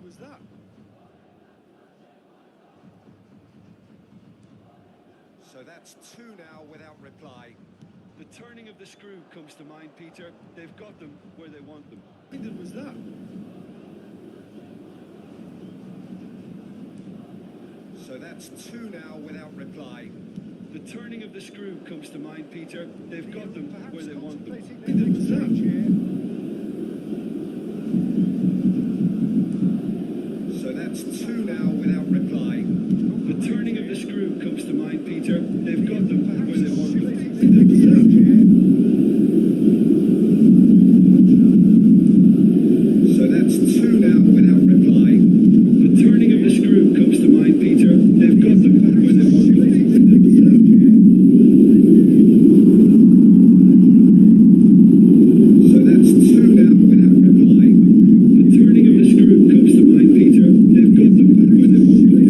was that? So that's two now without reply. The turning of the screw comes to mind, Peter. They've got them where they want them. What was that? So that's two now without reply. The turning of the screw comes to mind, Peter. They've got them where they want them. What was that? So that's two now without reply. The turning of the screw comes to mind, Peter. They've got them where they want them. So that's two now without reply. The turning of the screw comes to mind, Peter. They've got them where they want them. So that's two now without reply. The turning of the screw comes to mind, Peter. They've got them where they want them.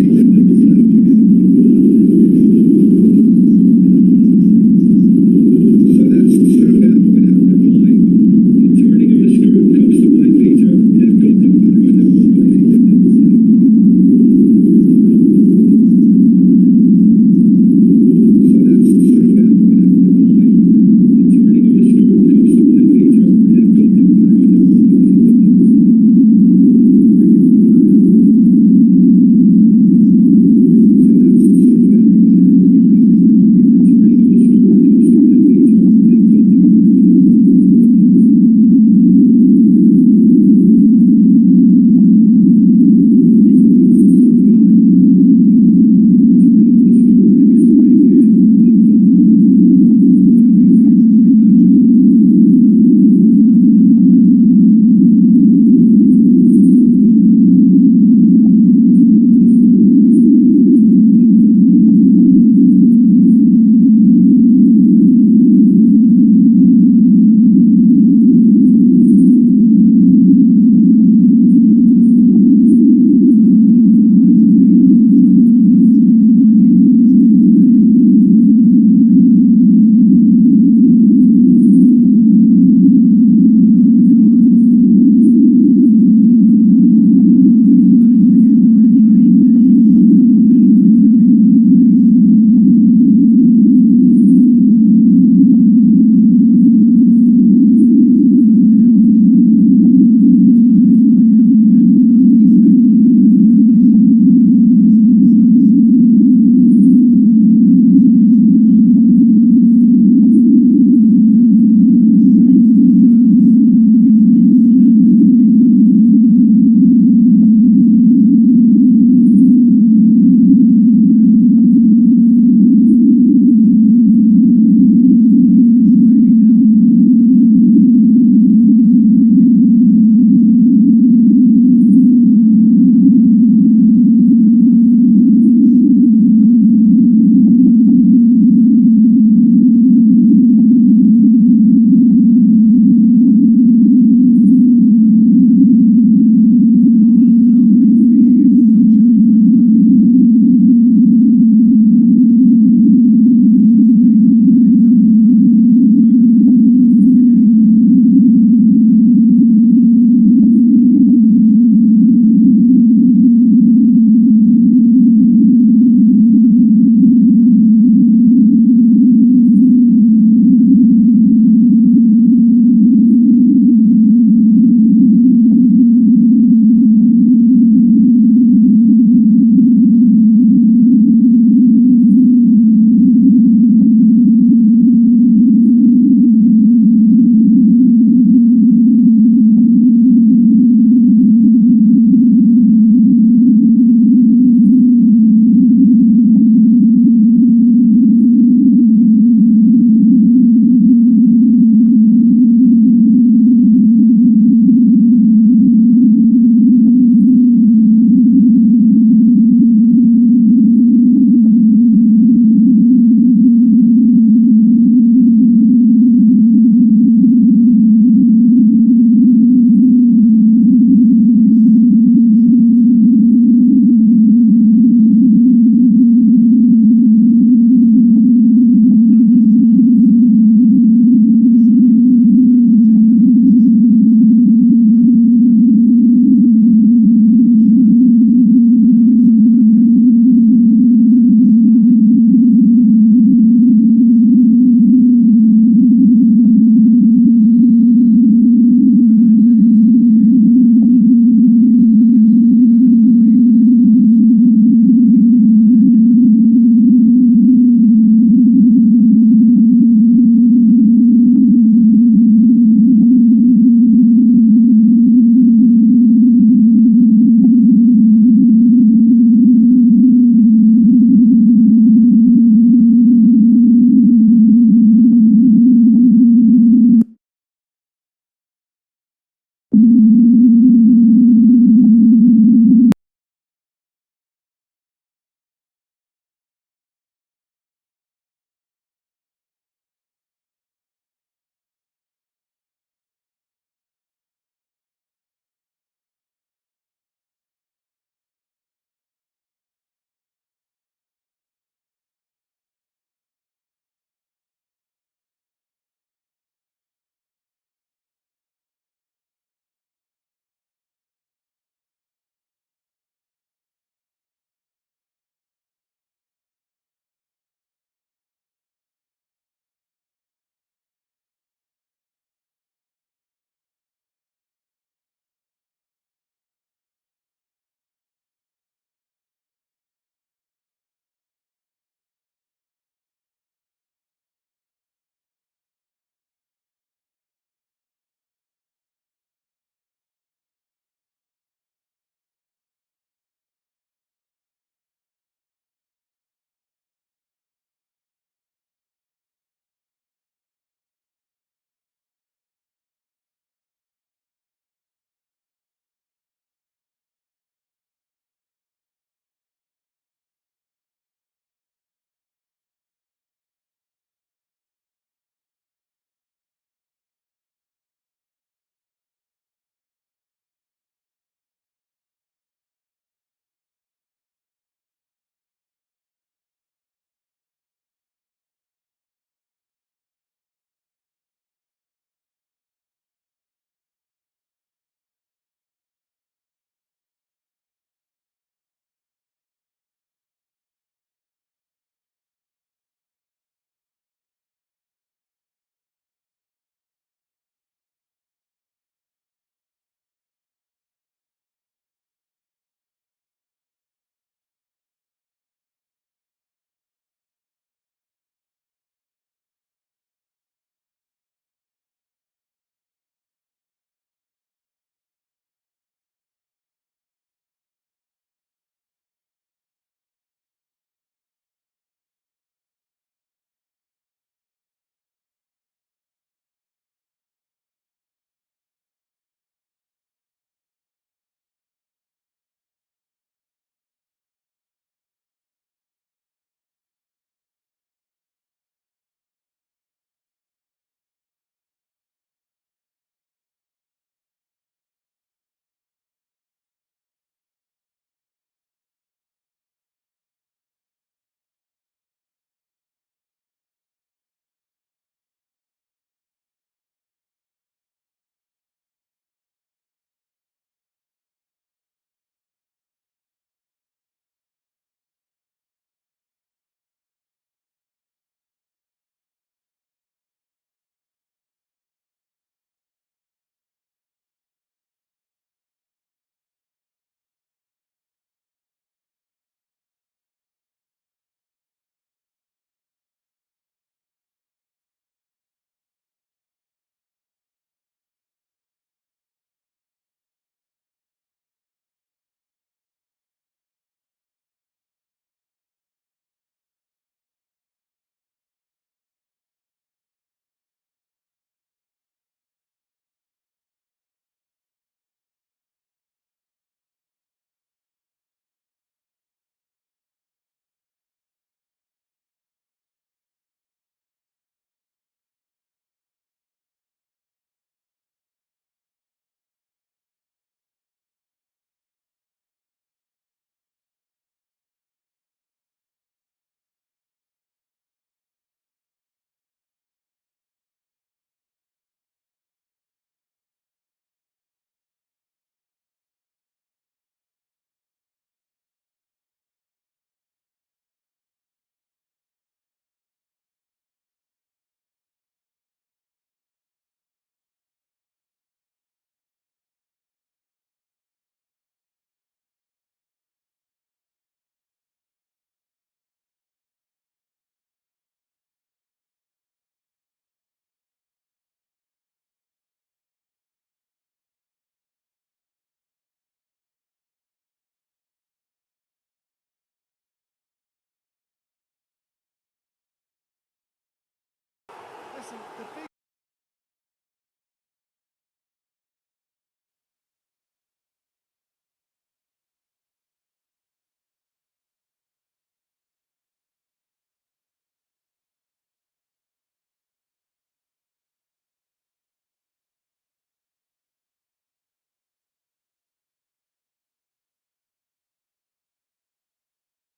passing the big.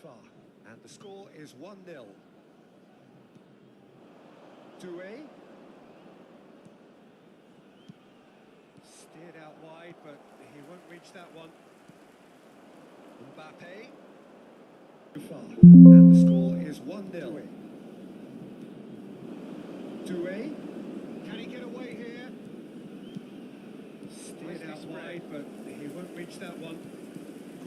Far. And the score is 1-0. Doué. Steered out wide, but he won't reach that one. Mbappe. Far. And the score is 1-0. Doué. Can he get away here? Steered out wide, but he won't reach that one.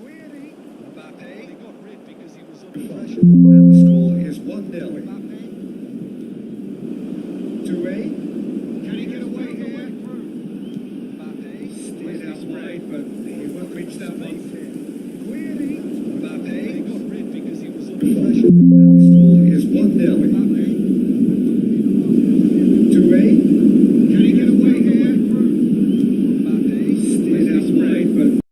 Guiri. Mbappe. He got rid because he was under pressure. And the score is 1-0. Mbappe. Doué. Can he get away here? Mbappe. Steered out wide, but he won't reach that one. Guiri. Mbappe. He got rid because he was under pressure. And the score is 1-0. Mbappe. Doué. Can he get away here? Mbappe. Steered out wide, but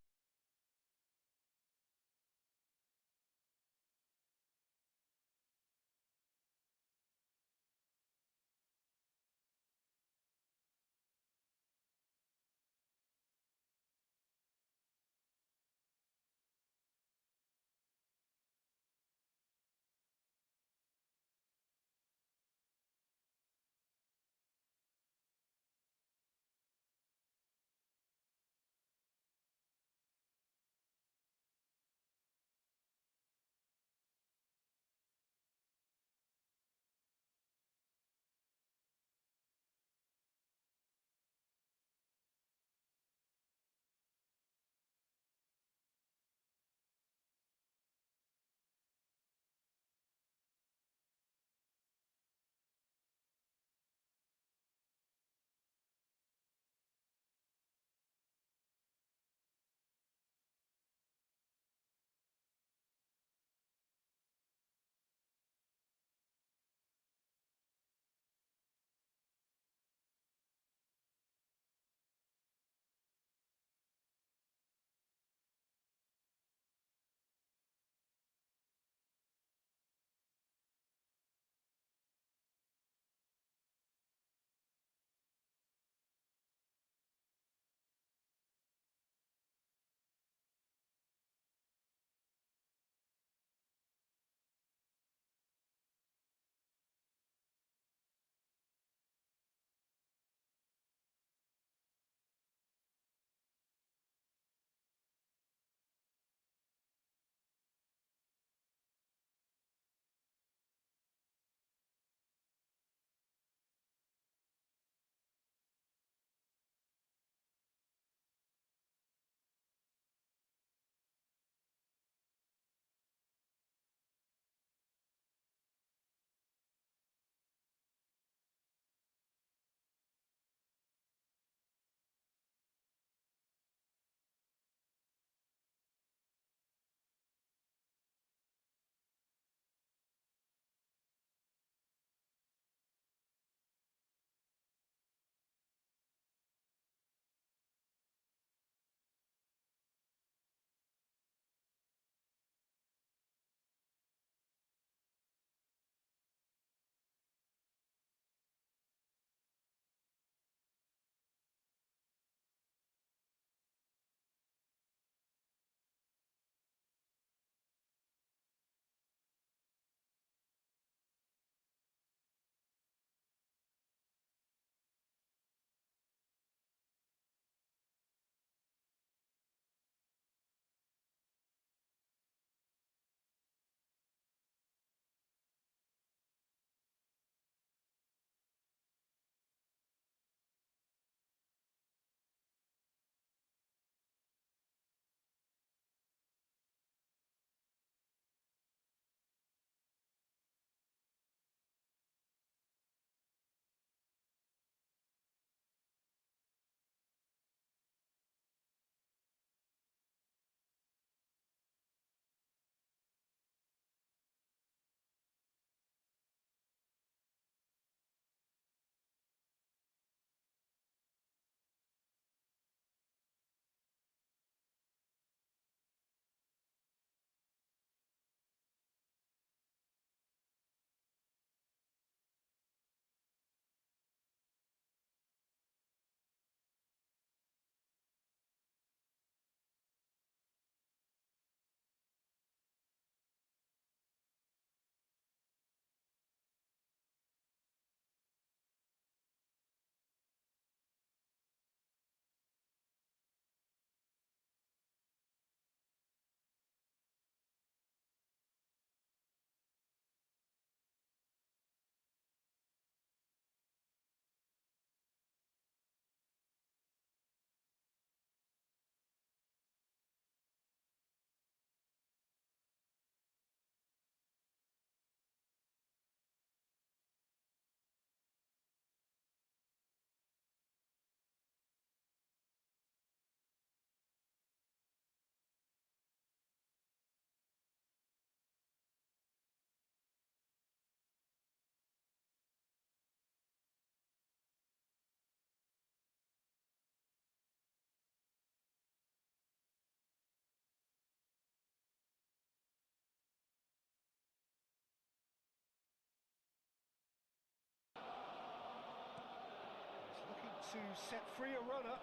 to set free a runner.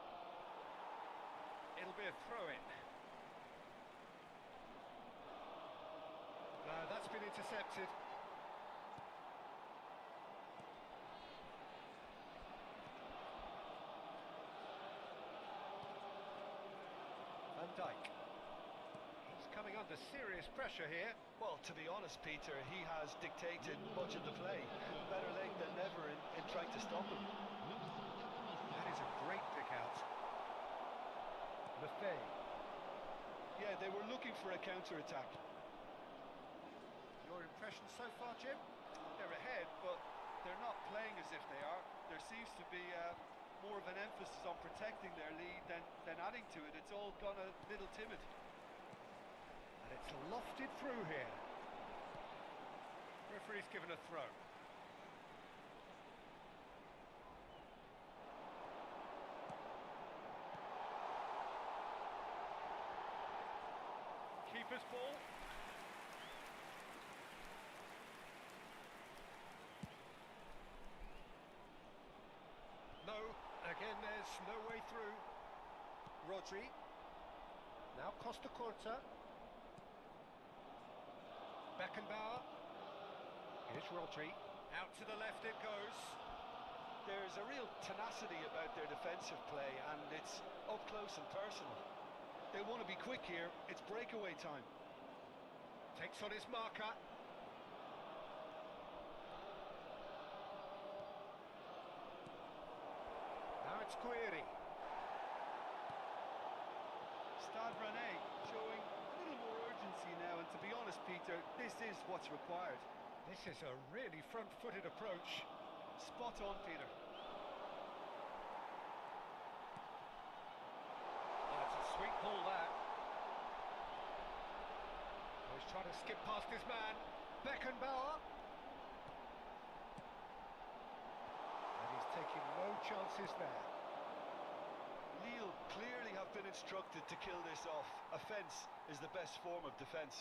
It'll be a throw-in. No, that's been intercepted. Van Dijk. He's coming under serious pressure here. Well, to be honest, Peter, he has dictated much of the play. Better late than never in trying to stop him. That is a great pick out. Lefebvre. Yeah, they were looking for a counter-attack. Your impression so far, Jim? They're ahead, but they're not playing as if they are. There seems to be more of an emphasis on protecting their lead than adding to it. It's all gone a little timid. And it's lofted through here. Referee's given a throw. Keeper's ball. No, again there's no way through. Rodri. Now Costa Corta. Beckenbauer. Here's Rodri. Out to the left it goes. There's a real tenacity about their defensive play, and it's up close and personal. They want to be quick here. It's breakaway time. Takes on his marker. Now it's Guiri. Stade Rennais showing a little more urgency now, and to be honest, Peter, this is what's required. This is a really front-footed approach. Spot on, Peter. Oh, it's a sweet ball that. Oh, he's trying to skip past his man. Beckenbauer. And he's taking no chances there. Lille clearly have been instructed to kill this off. Offence is the best form of defence.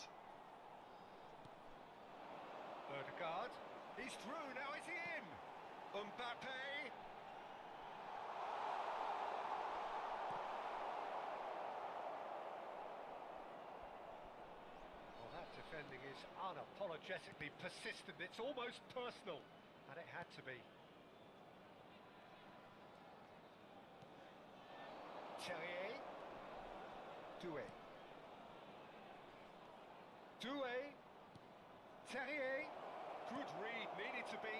Odegaard. He's through, now is he in? Mbappe. Well, that defending is unapologetically persistent. It's almost personal. And it had to be. Terrier. Doué. Doué. Terrier. Good read, needed to be.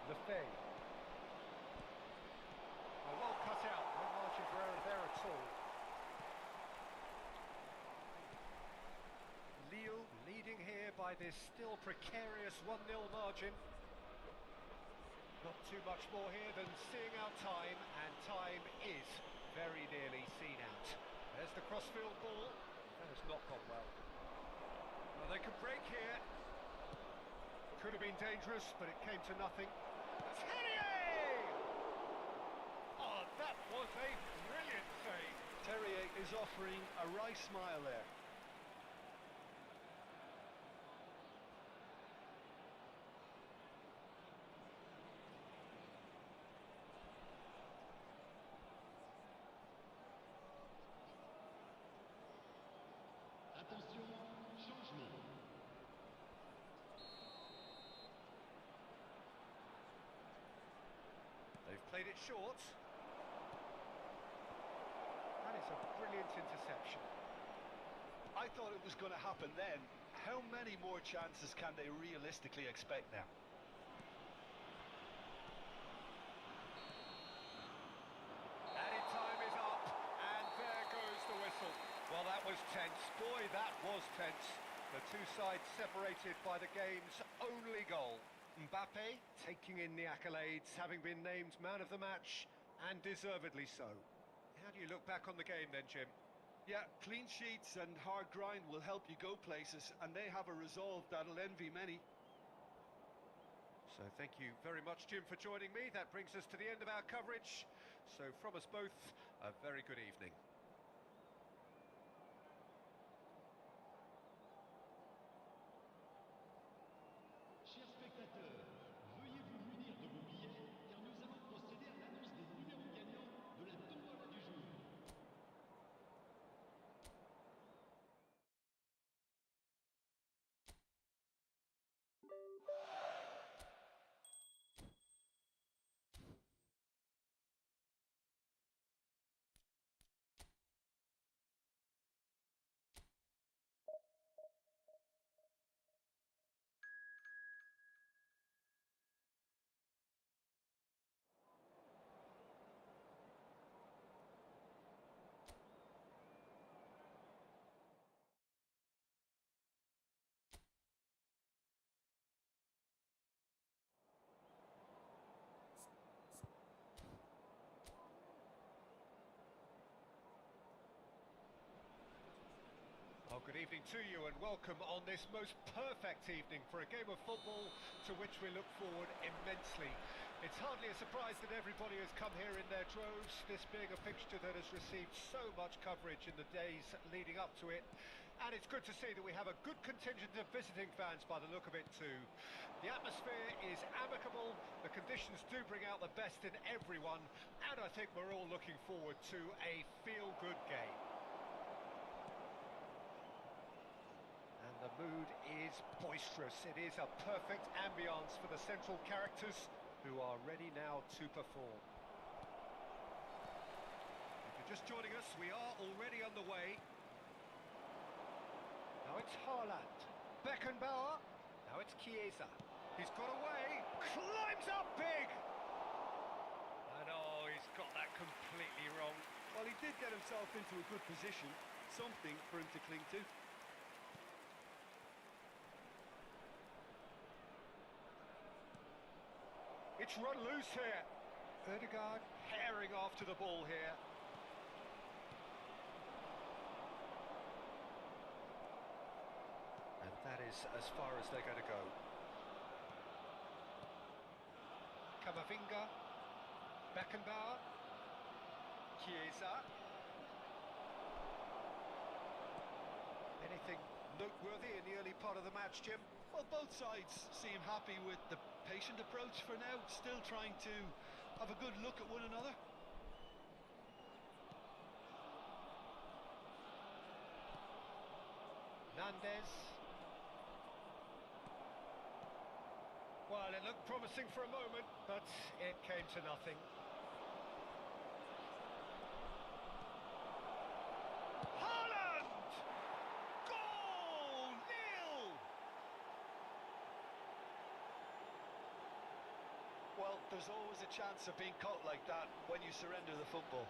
Lefebvre. Well cut out, no margin for error there at all. Lille leading here by this still precarious 1-0 margin. Not too much more here than seeing out time, and time is very nearly seen out. There's the crossfield ball. That has not gone well. Well, they could break here. Could have been dangerous, but it came to nothing. Terrier! Oh, that was a brilliant save. Terrier is offering a wry smile there. Attention, changement. They've played it short. That is a brilliant interception. I thought it was going to happen then. How many more chances can they realistically expect now? Added time is up, and there goes the whistle. Well, that was tense. Boy, that was tense. The two sides separated by the game's only goal. Mbappe taking in the accolades, having been named man of the match, and deservedly so. How do you look back on the game then, Jim? Yeah, clean sheets and hard grind will help you go places, and they have a resolve that'll envy many. So thank you very much, Jim, for joining me. That brings us to the end of our coverage. So from us both, a very good evening. Good evening to you and welcome on this most perfect evening for a game of football to which we look forward immensely. It's hardly a surprise that everybody has come here in their droves, this being a fixture that has received so much coverage in the days leading up to it. And it's good to see that we have a good contingent of visiting fans by the look of it too. The atmosphere is amicable, the conditions do bring out the best in everyone, and I think we're all looking forward to a feel-good game. And the mood is boisterous. It is a perfect ambience for the central characters who are ready now to perform. If you're just joining us, we are already underway. Now it's Haaland, Beckenbauer, now it's Chiesa. He's got away, climbs up big! And oh, he's got that completely wrong. Well, he did get himself into a good position, something for him to cling to. It's run loose here. Ødegaard herring after the ball here. And that is as far as they're going to go. Camavinga, Beckenbauer, Chiesa. Anything noteworthy in the early part of the match, Jim? Well, both sides seem happy with the patient approach for now, still trying to have a good look at one another. Nandez. Well, it looked promising for a moment, but it came to nothing. Haaland! Goal! Nil! Well, there's always a chance of being caught like that when you surrender the football.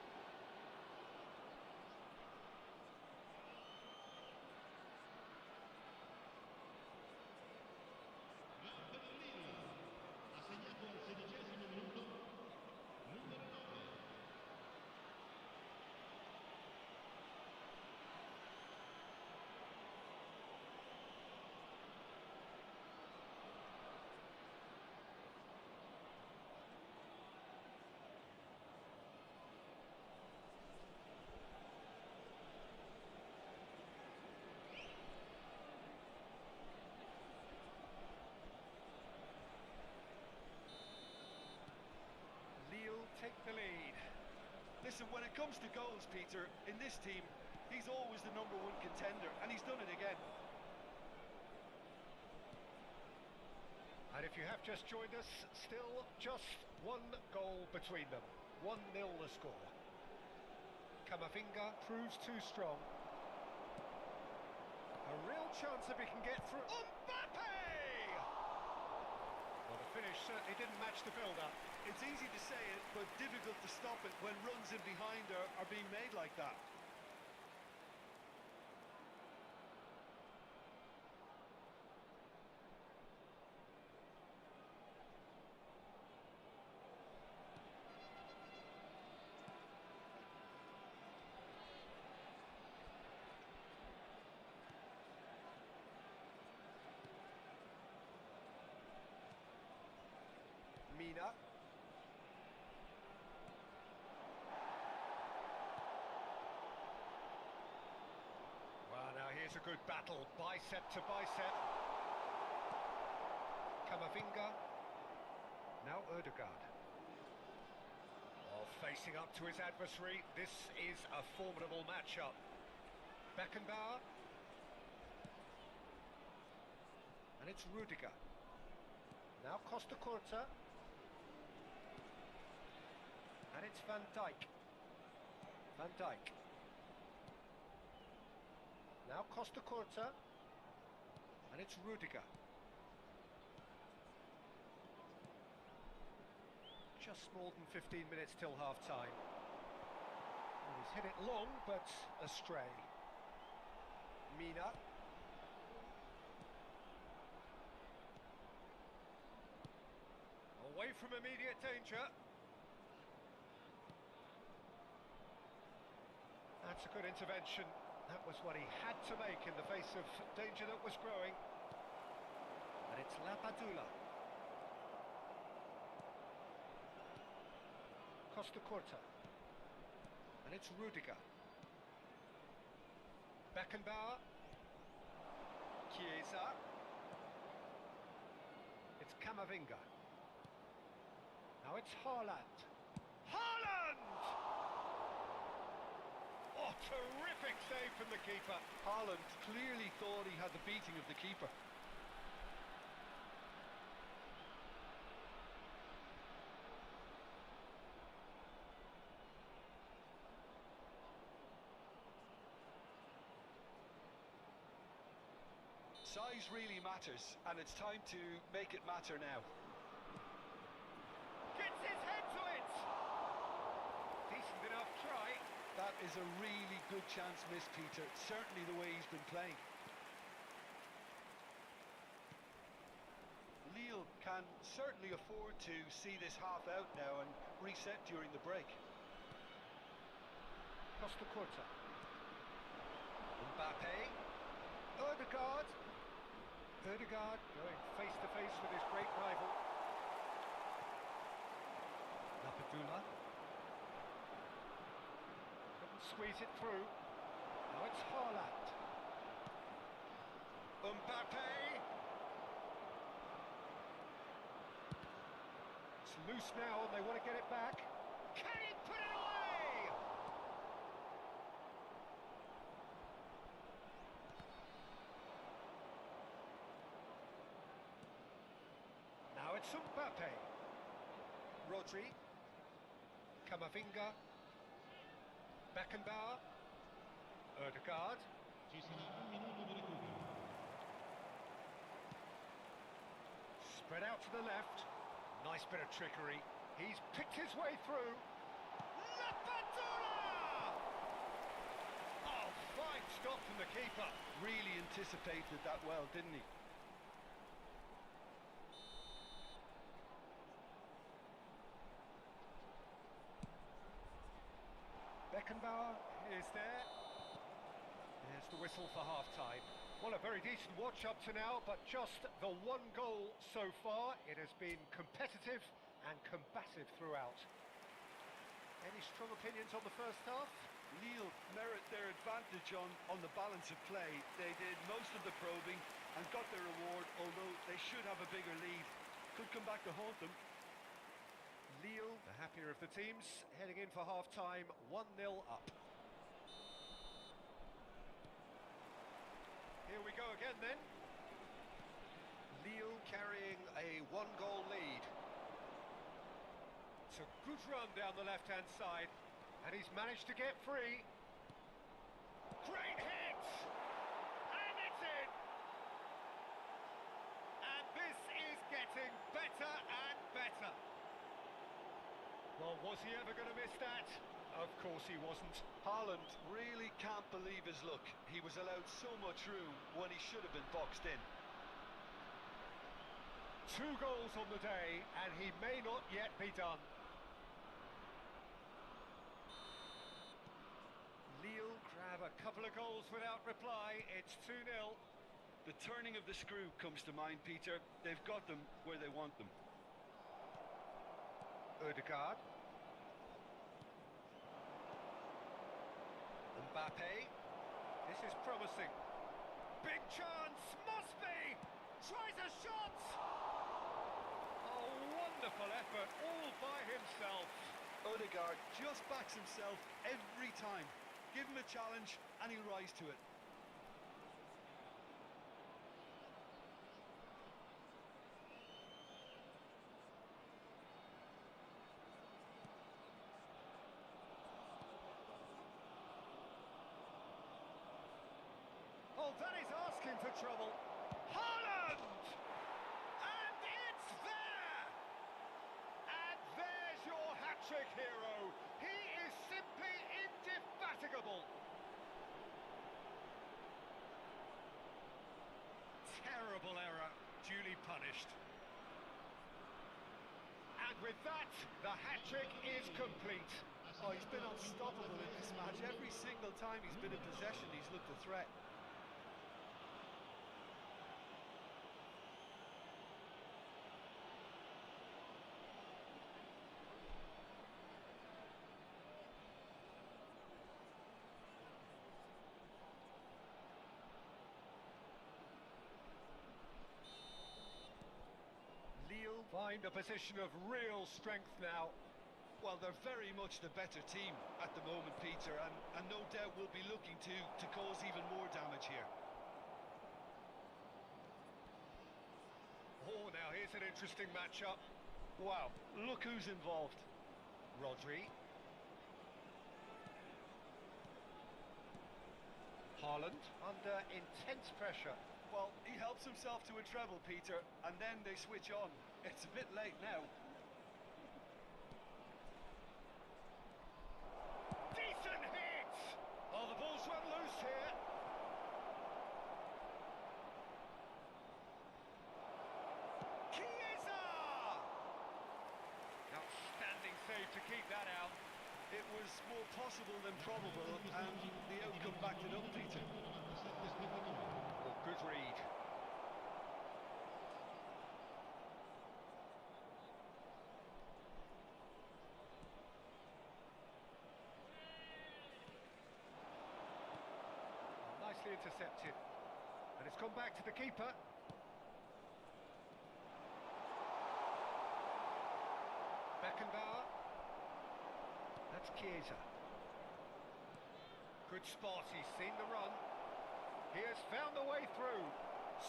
Ha segnato al 16° minuto numero 9. Lille take the lead. Listen, when it comes to goals, Peter, in this team, he's always the number one contender, and he's done it again. And if you have just joined us, still just one goal between them. 1-0 the score. Camavinga proves too strong. A real chance if he can get through. Mbappe! Well, the finish certainly didn't match the build-up. It's easy to say it, but difficult to stop it when runs in behind are being made like that. Mina. Well, now here's a good battle, bicep to bicep. Camavinga. Now Ødegaard. Oh, facing up to his adversary, this is a formidable matchup. Beckenbauer. And it's Rudiger. Now Costa Curta. And it's Van Dijk. Van Dijk. Now Costa Curta. And it's Rudiger. Just more than 15 minutes till half-time. Well, he's hit it long, but astray. Mina. Away from immediate danger. That's a good intervention. That was what he had to make in the face of danger that was growing. And it's Lapadula. Costa Curta. And it's Rudiger. Beckenbauer. Chiesa. It's Camavinga. Now it's Haaland. Haaland! Oh, terrific save from the keeper. Haaland clearly thought he had the beating of the keeper. Size really matters, and it's time to make it matter now. Gets his head to it! Decent enough try. That is a really good chance missed, Peter. Certainly the way he's been playing. Lille can certainly afford to see this half out now and reset during the break. Costa Curta. Mbappe. Odegaard. Odegaard going face to face with his great rival. Lapadula. Couldn't squeeze it through. Now it's Haaland. Mbappe. It's loose now and they want to get it back. Can he put it away? Now it's Mbappe. Rodri. Camavinga. Beckenbauer. Odegaard. Ci sarà un minuto di recupero. Spread out to the left. Nice bit of trickery. He's picked his way through. Lapadula! Oh, fine stop from the keeper. Really anticipated that well, didn't he? Beckenbauer is there. There's the whistle for half-time. Well, a very decent watch up to now, but just the one goal so far. It has been competitive and combative throughout. Any strong opinions on the first half? Lille merit their advantage on the balance of play. They did most of the probing and got their reward, although they should have a bigger lead. Could come back to haunt them. Lille, the happier of the teams, heading in for half-time, 1-0 up. Here we go again then. Lille carrying a one-goal lead. It's a good run down the left-hand side, and he's managed to get free. Great hit! And it's in! And this is getting better and better. Well, was he ever going to miss that? Of course he wasn't. Haaland really can't believe his luck. He was allowed so much room when he should have been boxed in. 2 goals on the day, and he may not yet be done. Lille grab a couple of goals without reply. It's 2-0. The turning of the screw comes to mind, Peter. They've got them where they want them. Odegaard. Mbappe. This is promising. Big chance, must be! Tries a shot! Oh, wonderful effort, all by himself. Odegaard just backs himself every time. Give him a challenge and he'll rise to it. Oh, that is asking for trouble. Haaland! And it's there! And there's your hat-trick hero. He is simply indefatigable. Terrible error, duly punished. And with that, the hat-trick is complete. Oh, he's been unstoppable in this match. Every single time he's been in possession, he's looked a threat. Lille find a position of real strength now. Well, they're very much the better team at the moment, Peter, and no doubt will be looking to cause even more damage here. Oh, now here's an interesting matchup. Wow, look who's involved. Rodri. Haaland under intense pressure. Well, he helps himself to a treble, Peter, and then they switch on. It's a bit late now. Decent hit! Oh, the ball's run loose here. Chiesa! Outstanding save to keep that out. It was more possible than probable, and the outcome backed it up, Peter. Oh, good read. Nicely intercepted. And it's gone back to the keeper. Beckenbauer. That's Chiesa. Good spot, he's seen the run. He has found the way through.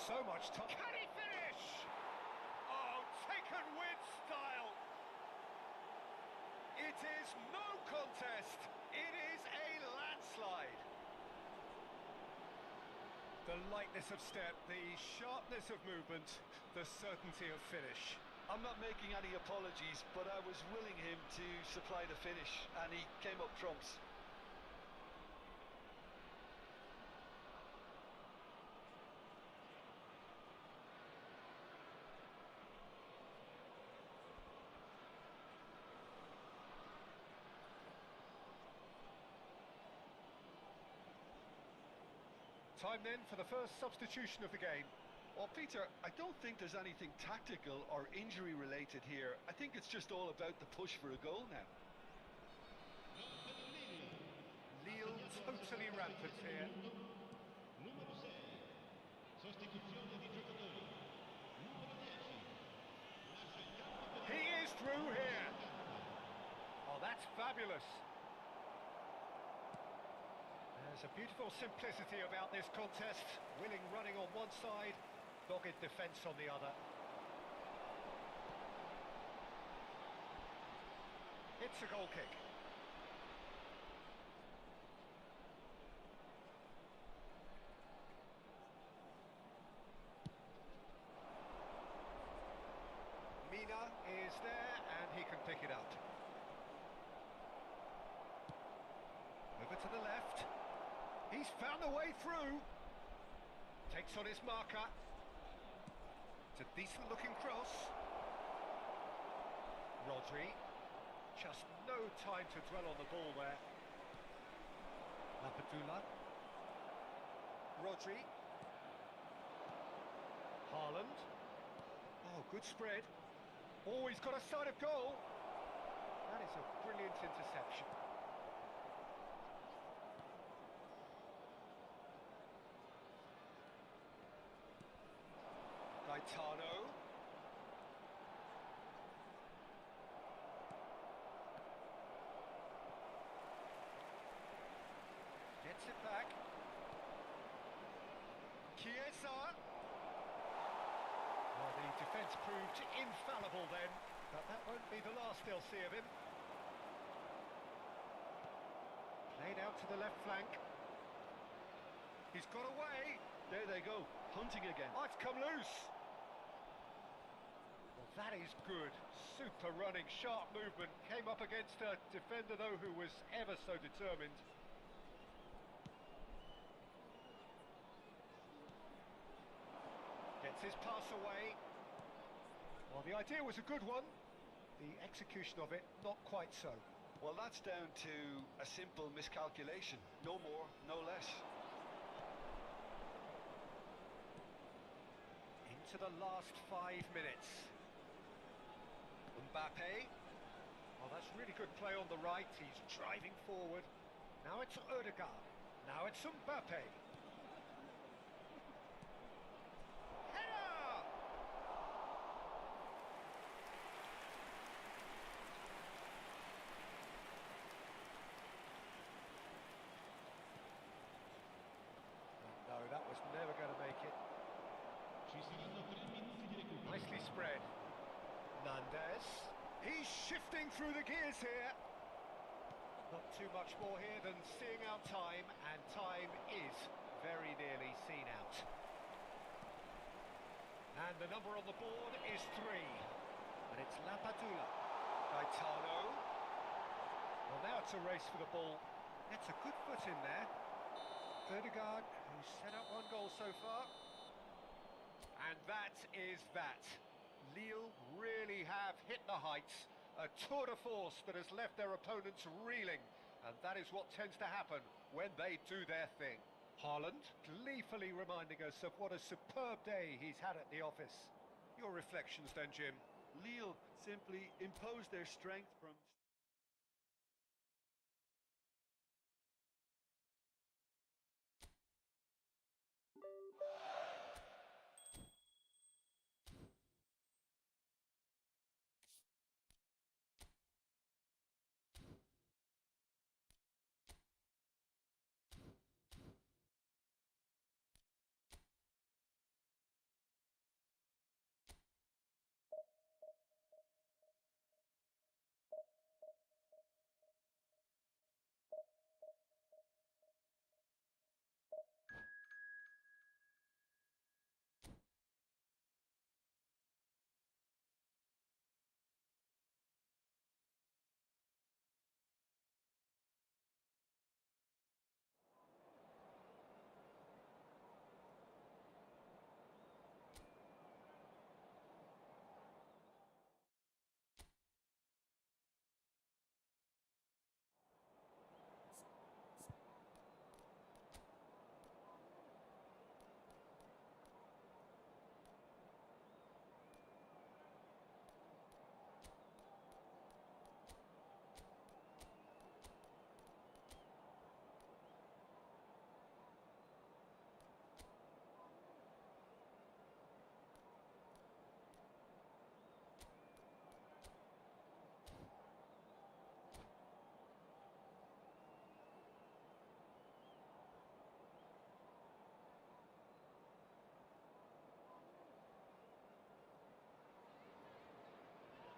So much time. Can he finish? Oh, taken with style. It is no contest. It is a landslide. The lightness of step, the sharpness of movement, the certainty of finish. I'm not making any apologies, but I was willing him to supply the finish, and he came up trumps. Time then for the first substitution of the game. Well, Peter, I don't think there's anything tactical or injury related here. I think it's just all about the push for a goal now. Lille totally rampant here. Numero 6. Sostituzione di giocatori. Numero 10. Lascia il campo per He is through here. Oh, that's fabulous. There's a beautiful simplicity about this contest. Willing running on one side, dogged defence on the other. It's a goal kick. Mina is there and he can pick it up. Over to the left. He's found a way through. Takes on his marker. It's a decent looking cross. Rodri. Just no time to dwell on the ball there. Lapadula. Rodri. Haaland. Oh, good spread. Oh, he's got a sight of goal. That is a brilliant interception. Gaetano. Gets it back. Chiesa. Well, the defence proved infallible then, but that won't be the last they'll see of him. Played out to the left flank. He's got away. There they go, hunting again. Oh, it's come loose. Well, that is good. Super running, sharp movement. Came up against a defender, though, who was ever so determined. Gets his pass away. Well, the idea was a good one. The execution of it, not quite so. Well, that's down to a simple miscalculation. No more, no less. Into the last 5 minutes. Mbappe. Well, that's really good play on the right. He's driving forward. Now it's Odegaard. Now it's Mbappe. Header! No, that was never going to make it. Ci saranno 3 minuti di recupero. Nicely spread. Nandez. He's shifting through the gears here. Not too much more here than seeing out time, and time is very nearly seen out. And the number on the board is 3. And it's Lapadula. Gaetano. Well, now it's a race for the ball. It's a good foot in there. Odegaard, who's set up 1 goal so far. And that is that. Lille really have hit the heights. A tour de force that has left their opponents reeling. And that is what tends to happen when they do their thing. Haaland gleefully reminding us of what a superb day he's had at the office. Your reflections then, Jim? Lille simply imposed their strength from...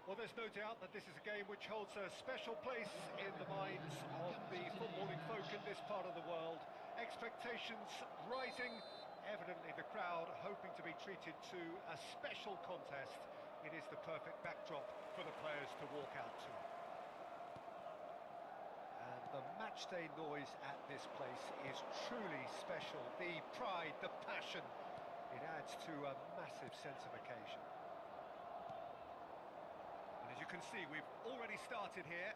Well, there's no doubt that this is a game which holds a special place in the minds of the footballing folk in this part of the world. Expectations rising, evidently the crowd hoping to be treated to a special contest. It is the perfect backdrop for the players to walk out to. And the matchday noise at this place is truly special. The pride, the passion, it adds to a massive sense of occasion. As you can see, we've already started here.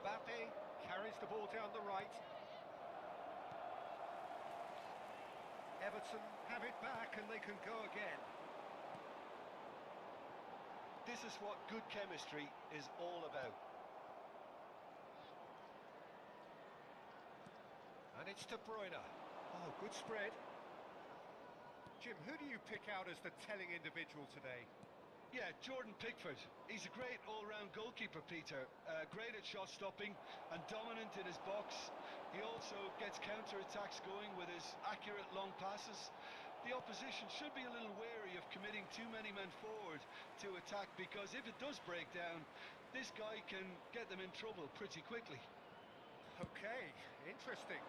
Mbappe carries the ball down the right. Everton have it back and they can go again. This is what good chemistry is all about. And it's De Bruyne. Oh, good spread. Jim, who do you pick out as the telling individual today? Yeah, Jordan Pickford. He's a great all-round goalkeeper, Peter. Great at shot stopping and dominant in his box. He also gets counter-attacks going with his accurate long passes. The opposition should be a little wary of committing too many men forward to attack, because if it does break down, this guy can get them in trouble pretty quickly. Okay, interesting.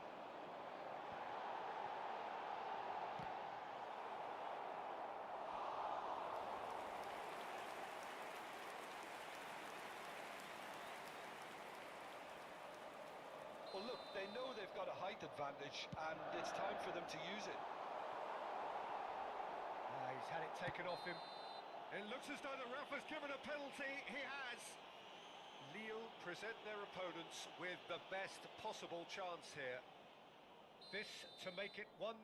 Well, look, they know they've got a height advantage, and it's time for them to use it. He's had it taken off him. It looks as though the ref has given a penalty. He has. Lille present their opponents with the best possible chance here. This to make it 1-0.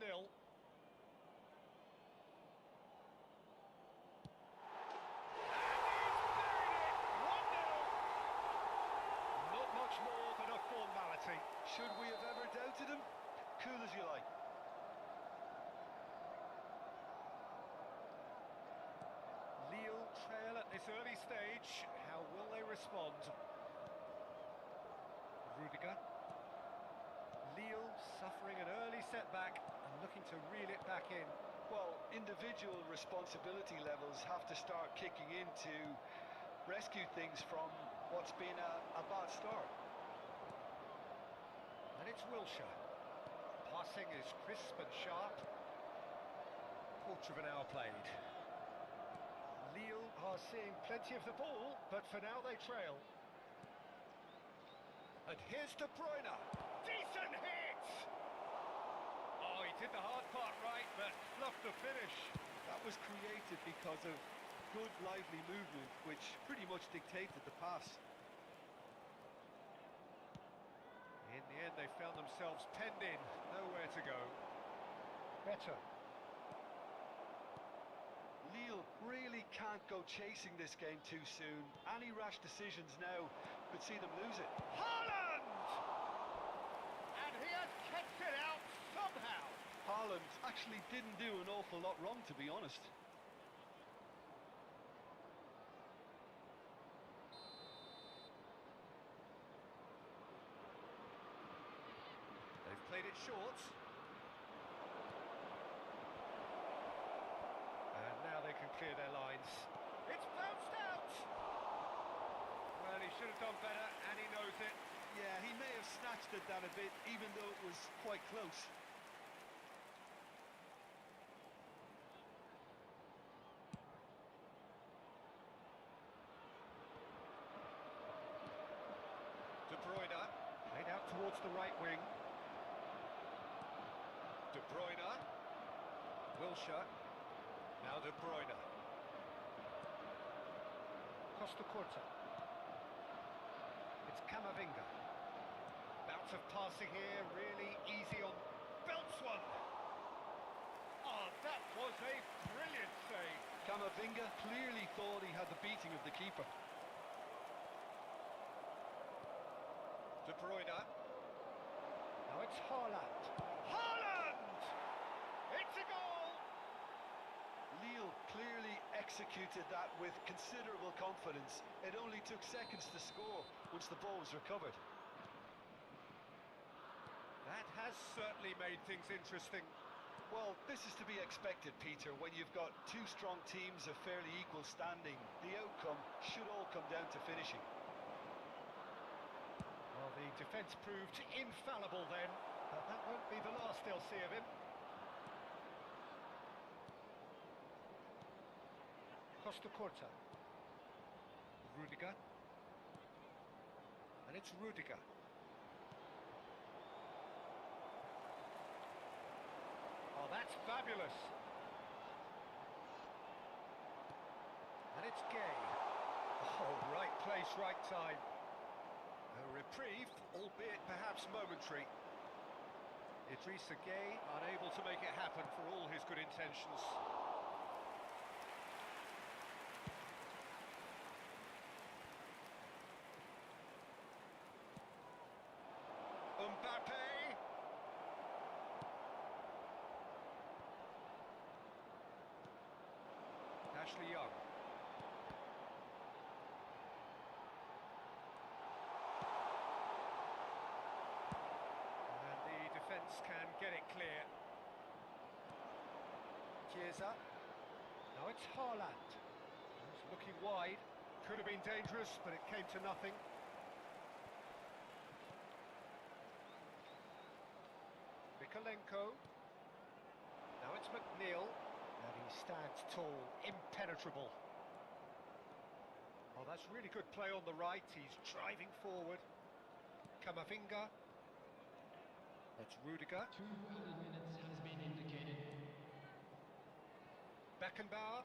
Not much more than a formality. Should we have ever doubted him? Cool as you like. Lille trail at this early stage. How will they respond? Rudiger. Lille suffering an early setback and looking to reel it back in. Well, individual responsibility levels have to start kicking in to rescue things from what's been a bad start. And it's Wilshere. Passing is crisp and sharp. Quarter of an hour played. Lille are seeing plenty of the ball, but for now they trail. And here's De Bruyne. Decent hit! Oh, he did the hard part right, but fluffed the finish. That was created because of good, lively movement, which pretty much dictated the pass. In the end, they found themselves penned in, nowhere to go. Better. Lille really can't go chasing this game too soon. Any rash decisions now could see them lose it. Haaland! And he has kept it out somehow. Haaland actually didn't do an awful lot wrong, to be honest. They've played it short. And now they can clear their lines. It's bounced out! Well, he should have done better, and he knows it. Yeah, he may have snatched at that a bit, even though it was quite close. De Bruyne, played out towards the right wing. De Bruyne. Wilshere. Now De Bruyne. Costa Curta. It's Camavinga. Bounce of passing here, really easy on. Belts one! Oh, that was a brilliant save. Camavinga clearly thought he had the beating of the keeper. De Bruyne. Now it's Haaland. Haaland! It's a goal! Lille clearly executed that with considerable confidence. It only took seconds to score once the ball was recovered. That has certainly made things interesting. Well, this is to be expected, Peter. When you've got two strong teams of fairly equal standing, the outcome should all come down to finishing. Well, the defence proved infallible then, but that won't be the last they'll see of him. Costa Curta. Rudiger. And it's Rudiger. Oh, that's fabulous. And it's Gay. Oh, right place, right time. A reprieve, albeit perhaps momentary. Idrissa Gay unable to make it happen for all his good intentions. Mbappe! Ashley Young. And the defence can get it clear. Chiesa. Now it's Haaland. He's looking wide. Could have been dangerous, but it came to nothing. Mikolenko. Now it's McNeil. And he stands tall, impenetrable. Oh, that's really good play on the right. He's driving forward. Camavinga. That's Rudiger. 2 added minutes has been indicated. Beckenbauer.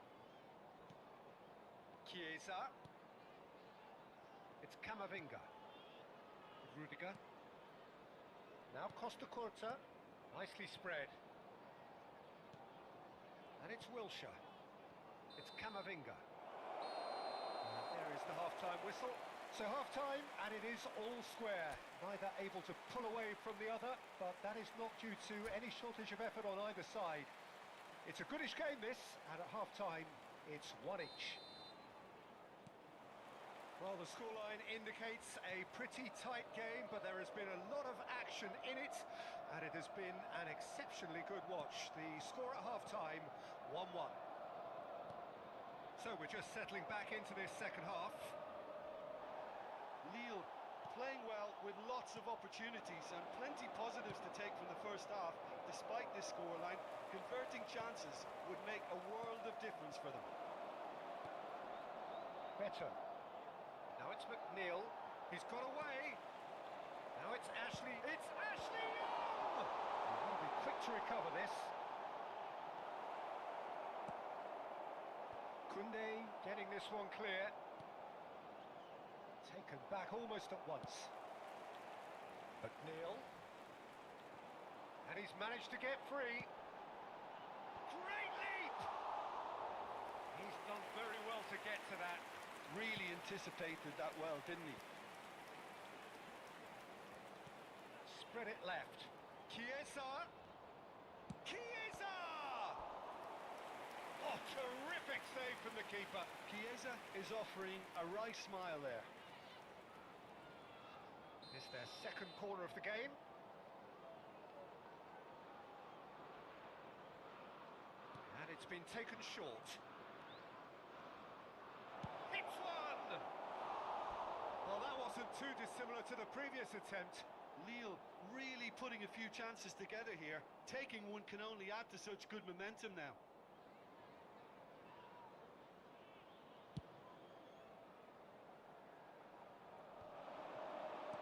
Chiesa. It's Camavinga. Rudiger. Now Costa Curta. Nicely spread. And it's Wilshere. It's Camavinga. And there is the half-time whistle. So half-time, and it is all square. Neither able to pull away from the other, but that is not due to any shortage of effort on either side. It's a goodish game, this, and at half-time, it's one each. Well, the scoreline indicates a pretty tight game, but there has been a lot of action in it, and it has been an exceptionally good watch. The score at half-time, 1-1. So we're just settling back into this second half. Lille playing well with lots of opportunities and plenty positives to take from the first half. Despite this scoreline, converting chances would make a world of difference for them. Better. Now it's McNeil. He's got away. Now it's Ashley. It's Ashley Young! He will be quick to recover this. Koundé getting this one clear. Taken back almost at once. McNeil. And he's managed to get free. Great leap! He's done very well to get to that. Really anticipated that well, didn't he? Spread it left. Chiesa! Chiesa! Oh, terrific save from the keeper. Chiesa is offering a wry smile there. It's their second corner of the game. And it's been taken short. Hits one! Well, that wasn't too dissimilar to the previous attempt. Lille really putting a few chances together here. Taking one can only add to such good momentum now.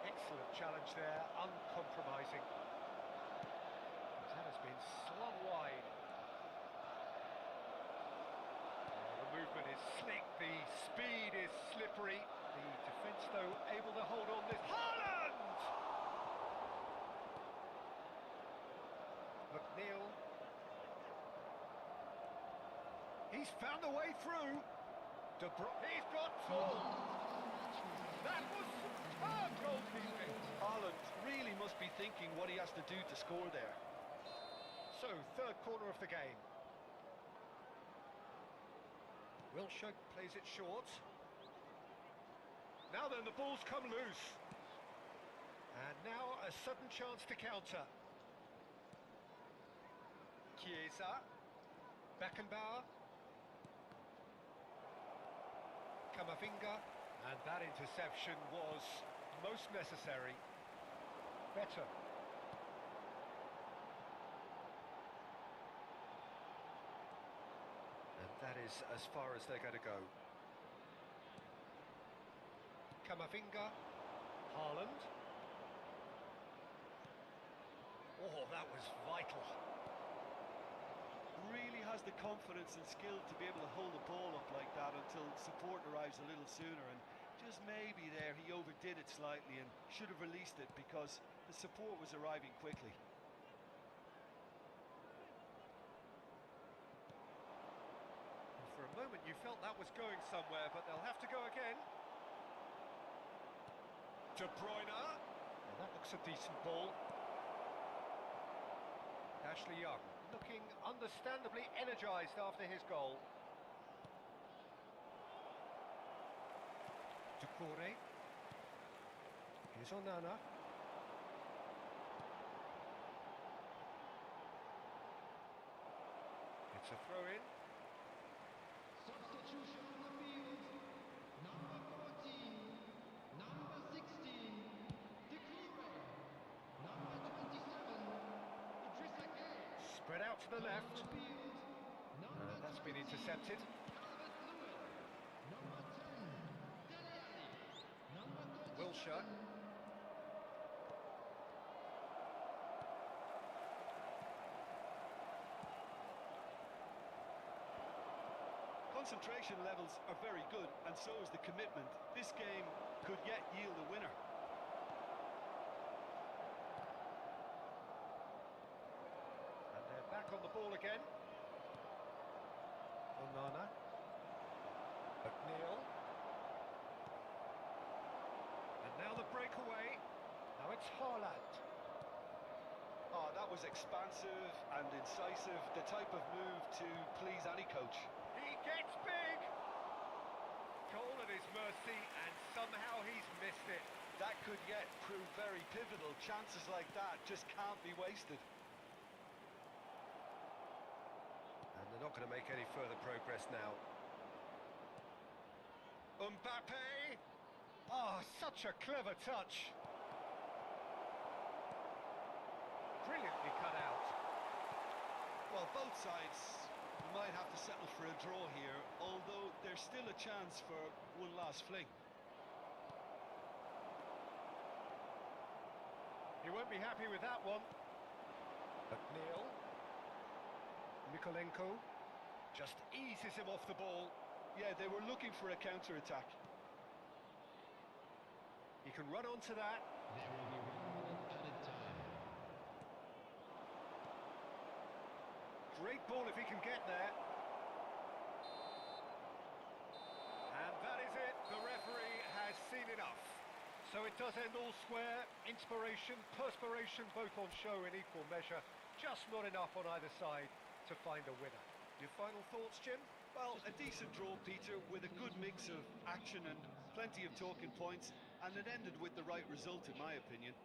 Excellent challenge there, uncompromising. That has been slung wide. The movement is slick, the speed is slippery. The defence, though, able to hold on this. Haaland! McNeil. He's found a way through. He's got full. That was superb goalkeeping. Haaland really must be thinking what he has to do to score there. So, third corner of the game. Wilshere plays it short. Now then, the ball's come loose. And now a sudden chance to counter. Chiesa. Beckenbauer. Camavinga. And that interception was most necessary. Better. And that is as far as they're going to go. Camavinga. Haaland. Oh, that was vital. Really has the confidence and skill to be able to hold the ball up like that until support arrives a little sooner, and just maybe there he overdid it slightly and should have released it because the support was arriving quickly. And for a moment you felt that was going somewhere, but they'll have to go again. De Bruyne. And that looks a decent ball. Ashley Young looking understandably energised after his goal. Ducouré. Here's Onana. It's a throw-in. Substitution on the field. Number 14, number 16, Ducouré. Number 27, Idrissa Gueye. Spread out to the left. On the field, number That's been 20, intercepted. Calvert-Lewin. Number 10, Dele Alli. Number 37, Wilshere. concentration levels are very good, and so is the commitment. This game could yet yield a winner. And they're back on the ball again. Onana. McNeil. And now the breakaway. Now it's Haaland. Oh, that was expansive and incisive, the type of move to please any coach. He gets big! Goal at his mercy, and somehow he's missed it. That could yet prove very pivotal. Chances like that just can't be wasted. And they're not going to make any further progress now. Mbappe! Oh, such a clever touch. Brilliantly cut out. Well, both sides might have to settle for a draw here, although there's still a chance for one last fling. He won't be happy with that one. McNeil. Mikolenko just eases him off the ball. Yeah, they were looking for a counter-attack. He can run onto that. There will be 1 minute added time. Great ball if he can get there. And that is it. The referee has seen enough. So it does end all square. Inspiration, perspiration, both on show in equal measure. Just not enough on either side to find a winner. Your final thoughts, Jim? Well, a decent draw, Peter, with a good mix of action and plenty of talking points, and it ended with the right result, in my opinion.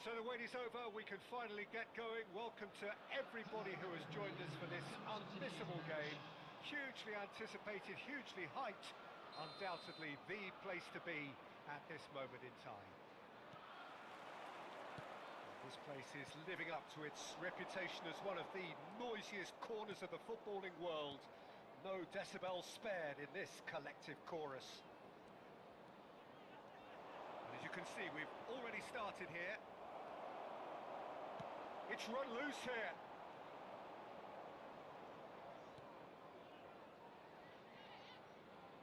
So the wait is over, we can finally get going. Welcome to everybody who has joined us for this unmissable game. Hugely anticipated, hugely hyped, undoubtedly the place to be at this moment in time. This place is living up to its reputation as one of the noisiest corners of the footballing world. No decibels spared in this collective chorus. And as you can see, we've already started here. It's run loose here.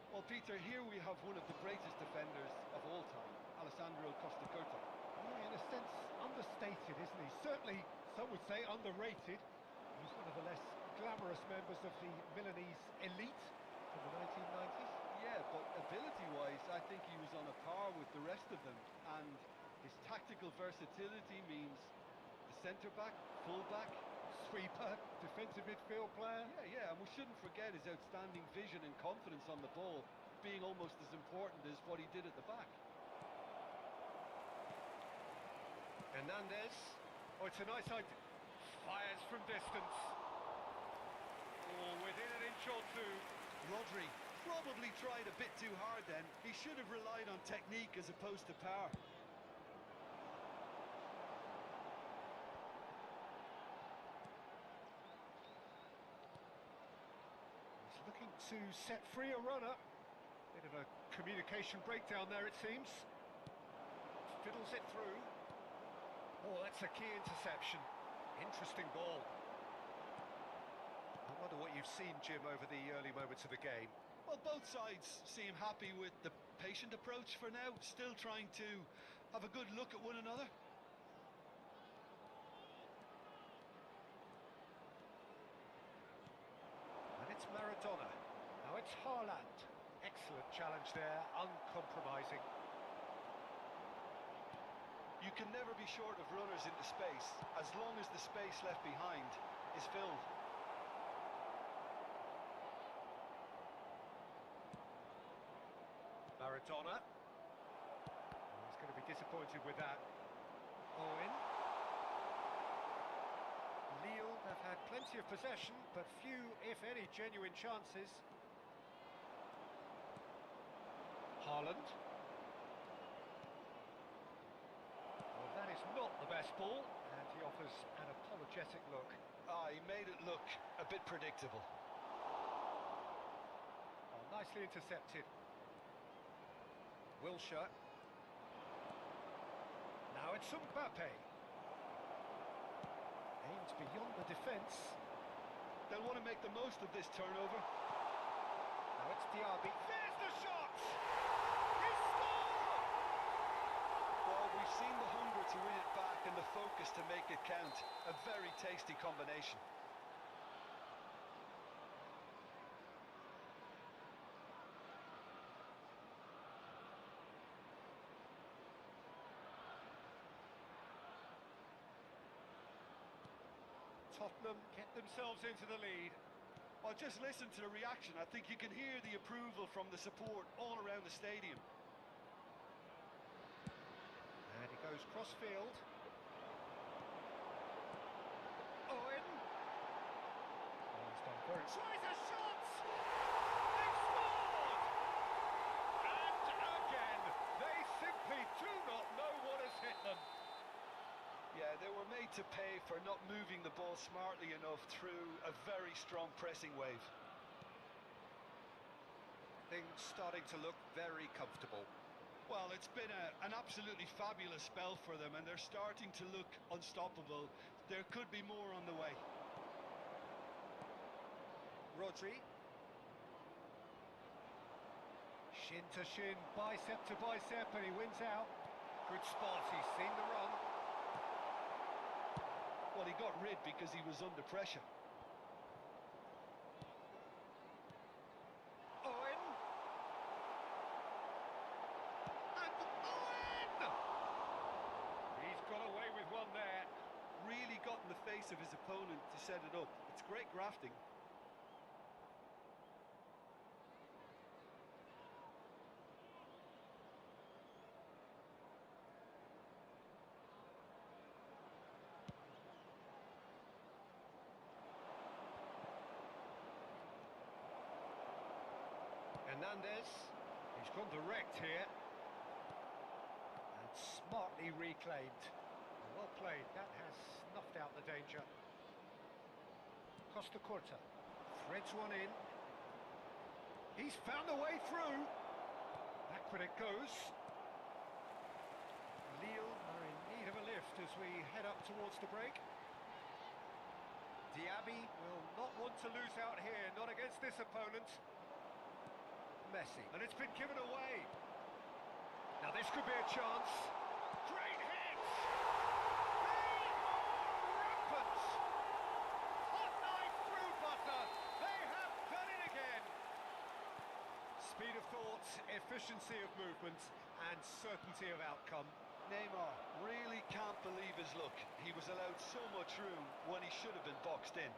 Well, Peter, here we have one of the greatest defenders of all time, Alessandro Costa Curta. Yeah, in a sense, understated, isn't he? Certainly, some would say underrated. He's one of the less glamorous members of the Milanese elite from the 1990s. Yeah, but ability-wise, I think he was on a par with the rest of them, and his tactical versatility means the centre-back, full-back, Sweeper, defensive midfield player. yeah, and we shouldn't forget his outstanding vision and confidence on the ball, being almost as important as what he did at the back. Hernandez. Oh, it's a nice idea. Fires from distance. Oh, within an inch or two. Rodri probably tried a bit too hard then. He should have relied on technique as opposed to power. He's looking to set free a runner. Bit of a communication breakdown there, it seems. Fiddles it through. Oh, that's a key interception. Interesting ball. I wonder what you've seen, Jim, over the early moments of the game. Well, both sides seem happy with the patient approach for now, still trying to have a good look at one another. And it's Maradona. Now it's Haaland. Excellent challenge there, uncompromising. You can never be short of runners into space, as long as the space left behind is filled. Maradona. Oh, he's going to be disappointed with that. Owen. Lille have had plenty of possession, but few, if any, genuine chances. Haaland. Well, that is not the best ball, and he offers an apologetic look. He made it look a bit predictable. Oh, nicely intercepted. Wilshere. Now it's Mbappe. Aims beyond the defence. They'll want to make the most of this turnover. Now it's Diaby. There's the shot! He scored! Well, we've seen the hunger to win it back and the focus to make it count. A very tasty combination. Tottenham get themselves into the lead. Well, just listen to the reaction. I think you can hear the approval from the support all around the stadium. And he goes cross-field. Owen. Oh, he's done very... Tries a shot! They scored! And again, they simply do not know what has hit them. Yeah, they were made to pay for not moving the ball smartly enough through a very strong pressing wave. Things starting to look very comfortable. Well, it's been an absolutely fabulous spell for them, and they're starting to look unstoppable. There could be more on the way. Rodri. Shin to shin, bicep to bicep, and he wins out. Good spot, he's seen the run. Well, he got rid because he was under pressure. Owen! And Owen! He's got away with one there. Really got in the face of his opponent to set it up. It's great grafting. Hernandez. He's gone direct here. And smartly reclaimed. Well played. That has snuffed out the danger. Costa Curta threads one in. He's found a way through. Backward it goes. Lille are in need of a lift as we head up towards the break. Diaby will not want to lose out here, not against this opponent. Messi, and it's been given away. Now this could be a chance. Great hit! They are rampant! Hot knife through butter. They have done it again. Speed of thought, efficiency of movement, and certainty of outcome. Neymar really can't believe his luck. He was allowed so much room when he should have been boxed in.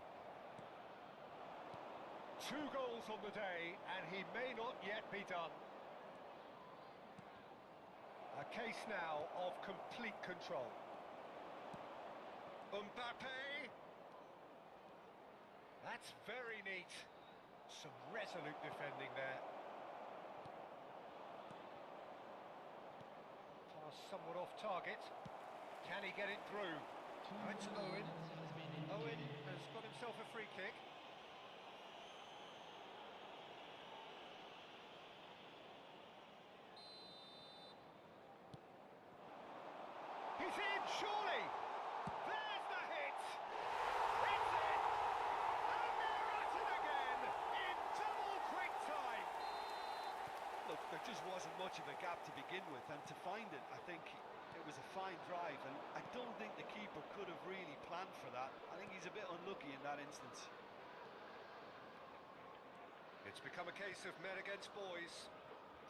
2 goals on the day, and he may not yet be done. A case now of complete control. Mbappe! That's very neat. Some resolute defending there. Pass somewhat off target. Can he get it through? Oh, it's Owen. Owen has got himself a free kick. He's in, surely! There's the hit! It's in! And they're at it again, in double quick time! Look, there just wasn't much of a gap to begin with, and to find it, I think it was a fine drive, and I don't think the keeper could have really planned for that. I think he's a bit unlucky in that instance. It's become a case of men against boys.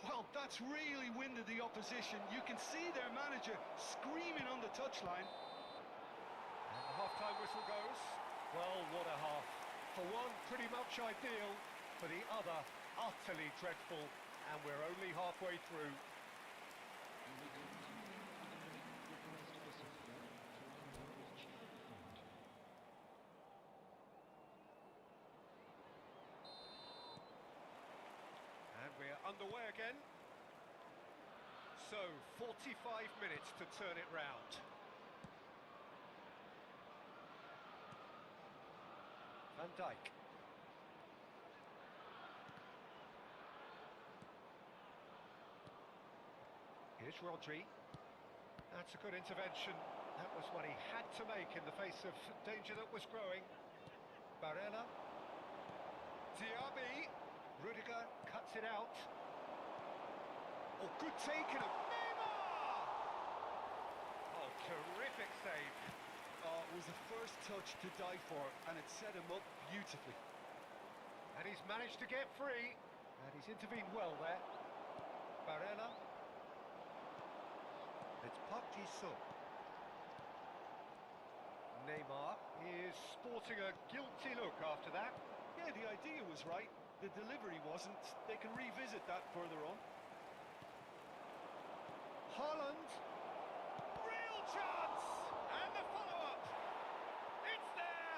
Well, that's really winded the opposition. You can see their manager screaming on the touchline. And the half-time whistle goes. Well, what a half. For one, pretty much ideal. For the other, utterly dreadful. And we're only halfway through. And we're underway again. So, 45 minutes to turn it round. Van Dijk. Here's Rodri. That's a good intervention. That was what he had to make in the face of danger that was growing. Barella. Diaby. Rudiger cuts it out. Oh, good taken of Neymar! Oh, terrific save. Oh, it was the first touch to die for, and it set him up beautifully. And he's managed to get free. And he's intervened well there. Barella. It's Park Ji-sung. Neymar is sporting a guilty look after that. Yeah, the idea was right. The delivery wasn't. They can revisit that further on. Haaland. Real chance! And the follow-up. It's there!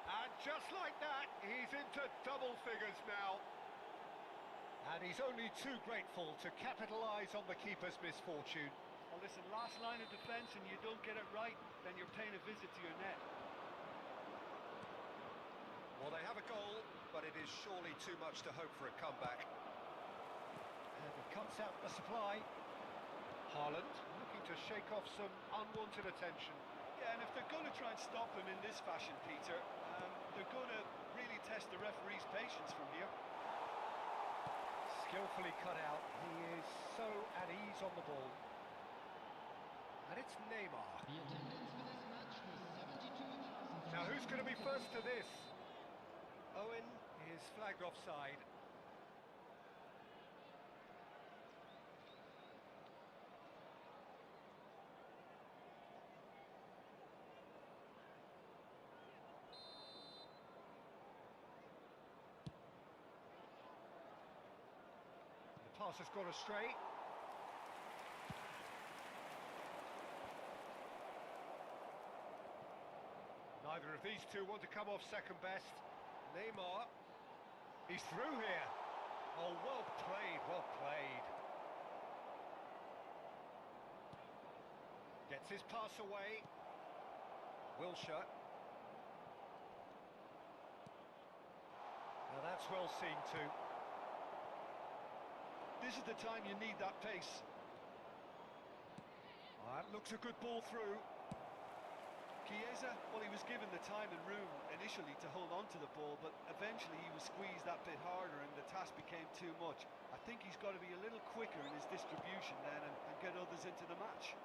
And just like that, he's into double figures now. And he's only too grateful to capitalise on the keeper's misfortune. Well, listen, last line of defence and you don't get it right, then you're paying a visit to your net. Well, they have a goal, but it is surely too much to hope for a comeback. And he cuts out the supply. Haaland looking to shake off some unwanted attention. Yeah, and if they're going to try and stop him in this fashion, Peter, they're going to really test the referee's patience from here. Skillfully cut out. He is so at ease on the ball. And it's Neymar. The attendance for this match was 72,000. Now who's going to be first to this? Owen is flagged offside. The pass has gone astray. Neither of these two want to come off second best. Neymar, he's through here. Oh, well played, well played. Gets his pass away. Wilshere. Now that's well seen too. This is the time you need that pace. That looks a good ball through. Chiesa, well, he was given the time and room initially to hold on to the ball, but eventually he was squeezed that bit harder and the task became too much. I think he's got to be a little quicker in his distribution then and get others into the match.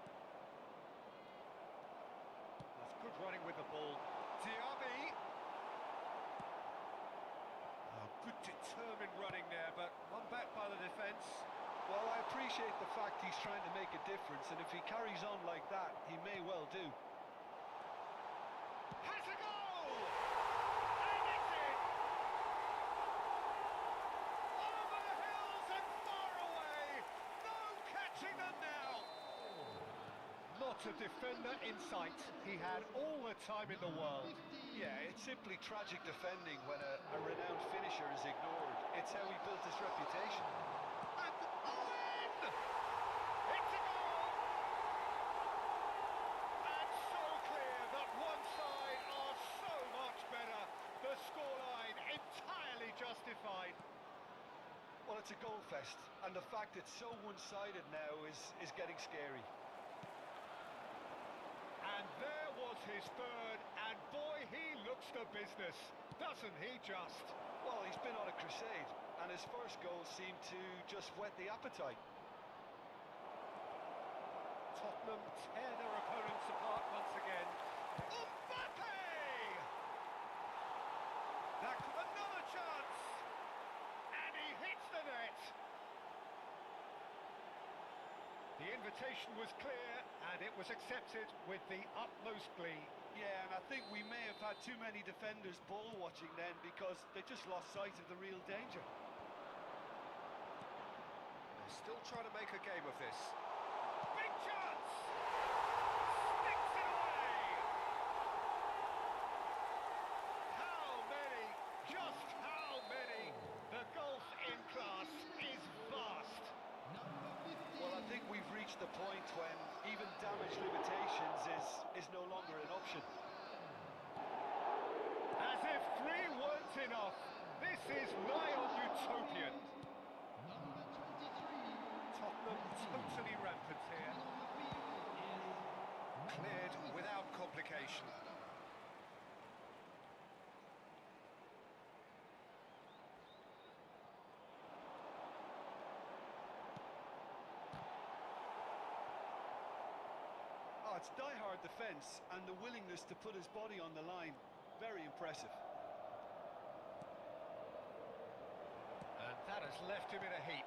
That's good running with the ball. Diaby. Oh, good determined running there, but one back by the defence. Well, I appreciate the fact he's trying to make a difference, and if he carries on like that, he may well do. Has a goal! And it's in! Over the hills and far away! No catching them now! Not a defender in sight. He had all the time in the world. Yeah, it's simply tragic defending when a renowned finisher is ignored. It's how he built his reputation. And Owen! It's a goal! And so clear that one side are so much better. The scoreline entirely justified. Well, it's a goal fest, and the fact it's so one-sided now is getting scary. And there was his third, and boy, he looks the business, doesn't he just? Well, he's been on a crusade, and his first goal seemed to just whet the appetite. Tottenham tear their opponents apart once again. Mbappe! That could another chance! And he hits the net! The invitation was clear, and it was accepted with the utmost glee. Yeah, and I think we may have had too many defenders ball watching then because they just lost sight of the real danger. They're still trying to make a game of this. Big chance! Sticks it away! How many? Just how many? The gulf in class is vast. Well, I think we've reached the point when even damage limitations is no longer an option. As if three weren't enough, this is nigh on utopian. Tottenham totally rampant here. Cleared without complication. Oh, it's die-hard defence and the willingness to put his body on the line. Very impressive. And that has left him in a heap.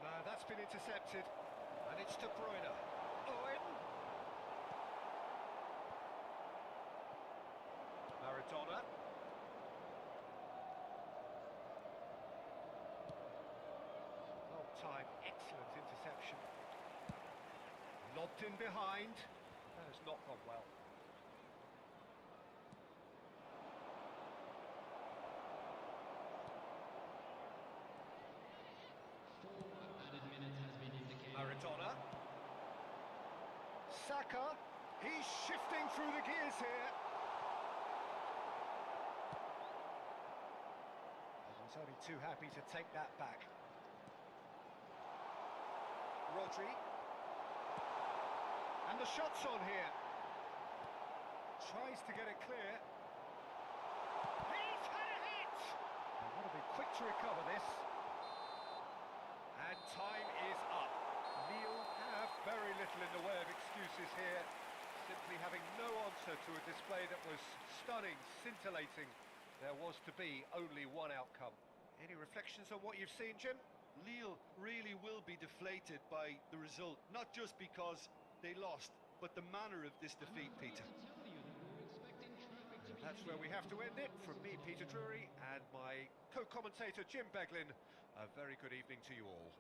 No, that's been intercepted. And it's De Bruyne. Owen. Maradona. Well timed, excellent interception. Lobbed in behind. That has not gone well. Maradona. Saka. He's shifting through the gears here. He was only too happy to take that back. Rodri. And the shot's on here. Tries to get it clear. He's had a hit! They want to be quick to recover this. And time is up. Lille have very little in the way of excuses here. Simply having no answer to a display that was stunning, scintillating. There was to be only one outcome. Any reflections on what you've seen, Jim? Lille really will be deflated by the result, not just because they lost, but the manner of this defeat, Peter. And that's where we have to end it. From me, Peter Drury, and my co-commentator, Jim Beglin, a very good evening to you all.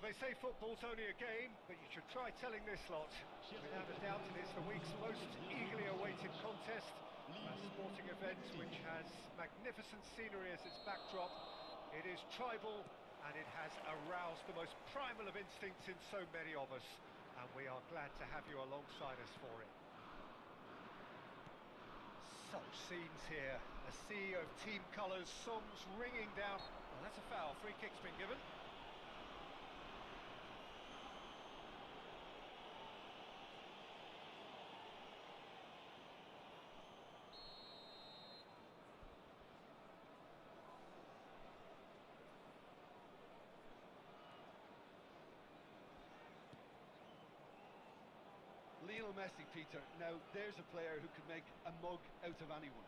Well, they say football's only a game, but you should try telling this lot. Without a doubt, it is the week's most eagerly awaited contest. A sporting event which has magnificent scenery as its backdrop. It is tribal, and it has aroused the most primal of instincts in so many of us. And we are glad to have you alongside us for it. Such scenes here. A sea of team colours, songs ringing down. Well, that's a foul. Free kick's been given. Lionel Messi, Peter. Now, there's a player who could make a mug out of anyone.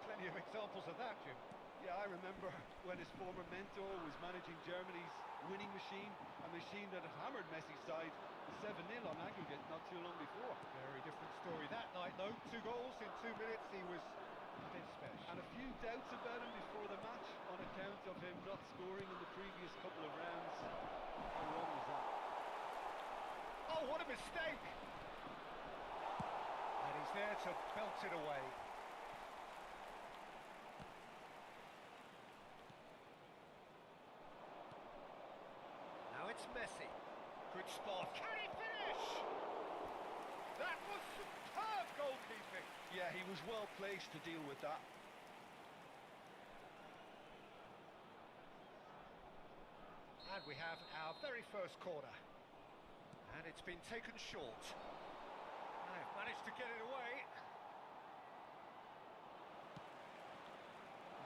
Plenty of examples of that, Jim. Yeah, I remember when his former mentor was managing Germany's winning machine, a machine that had hammered Messi's side 7-0 on aggregate not too long before. Very different story that night, though. 2 goals in 2 minutes. He was a bit special. And a few doubts about him before the match on account of him not scoring in the previous couple of rounds. How wrong was that? Oh, what a mistake! And he's there to belt it away. Now it's Messi. Good spot. Can he finish? That was superb goalkeeping. Yeah, he was well placed to deal with that. And we have our very first corner. And it's been taken short. They've managed to get it away.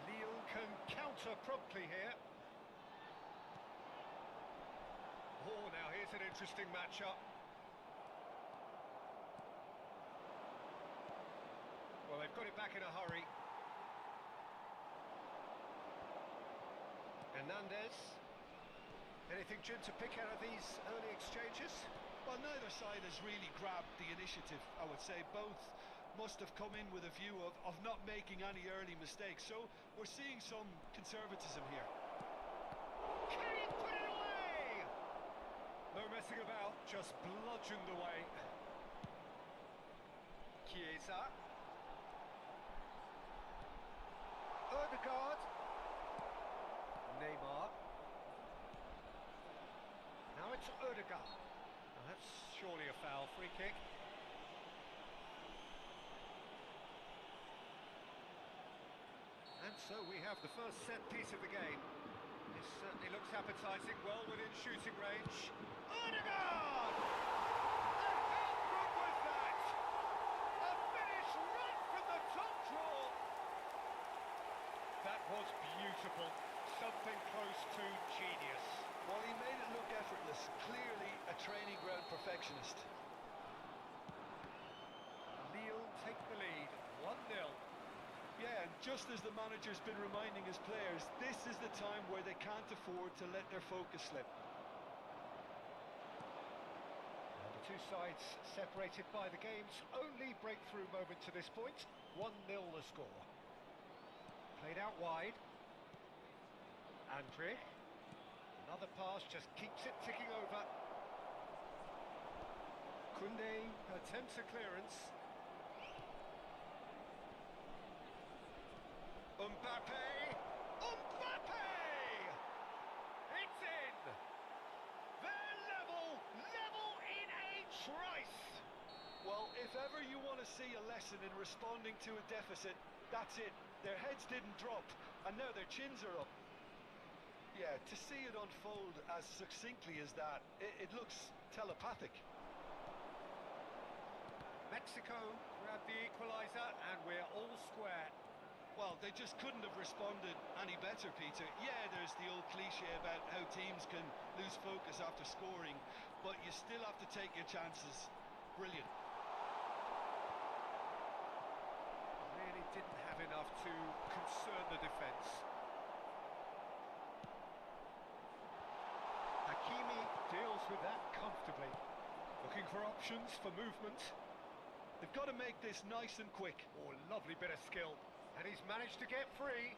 Lille can counter promptly here. Oh, now here's an interesting matchup. Well, they've got it back in a hurry. Hernandez. Anything, Jim, to pick out of these early exchanges? Well, neither side has really grabbed the initiative, I would say. Both must have come in with a view of not making any early mistakes. So we're seeing some conservatism here. Can he put it away? No messing about, just bludgeoned away. Chiesa. Odegaard. Neymar. Now it's Odegaard. Now that's surely a foul. Free kick. And so we have the first set piece of the game. This certainly looks appetising, well within shooting range. Odegaard! And how good was that? A finish right from the top draw. That was beautiful. Something close to genius. Well, he made it look effortless. Clearly a training ground perfectionist. Lille take the lead, 1-0. Yeah, and just as the manager's been reminding his players, this is the time where they can't afford to let their focus slip. And the two sides separated by the game's only breakthrough moment to this point. 1-0 the score. Played out wide. Andre. Another pass just keeps it ticking over. Koundé attempts a clearance. Mbappe! Mbappe! It's in! They're level in a trice! Well, if ever you want to see a lesson in responding to a deficit, that's it. Their heads didn't drop, and now their chins are up. Yeah, to see it unfold as succinctly as that, it looks telepathic. Mexico grabbed the equaliser, and we're all square. Well, they just couldn't have responded any better, Peter. Yeah, there's the old cliche about how teams can lose focus after scoring, but you still have to take your chances. Brilliant. Really didn't have enough to concern the defence. Hakimi deals with that comfortably. Looking for options for movement. They've got to make this nice and quick. Oh, lovely bit of skill. And he's managed to get free.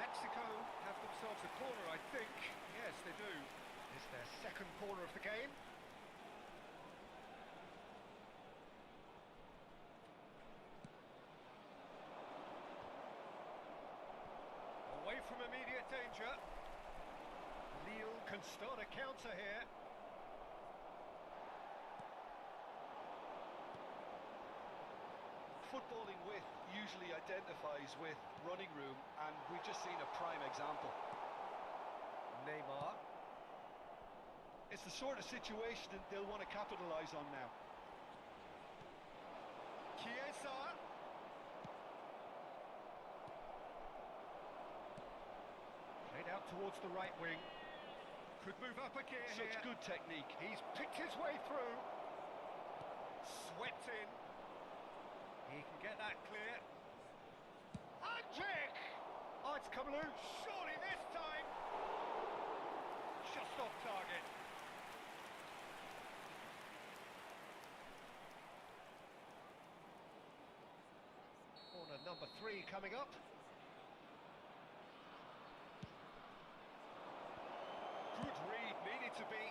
Mexico have themselves a corner, I think. Yes, they do. It's their second corner of the game. Away from immediate danger. Lille can start a counter here. Footballing width usually identifies with running room, and we've just seen a prime example. Neymar. It's the sort of situation that they'll want to capitalise on now. Chiesa. Played out towards the right wing. Could move up a gear Such here. good technique. He's picked his way through. Swept in. He can get that clear. Andrick! Oh, it's come loose. Surely this time. Just off target. Corner number 3 coming up. Good read, needed to be.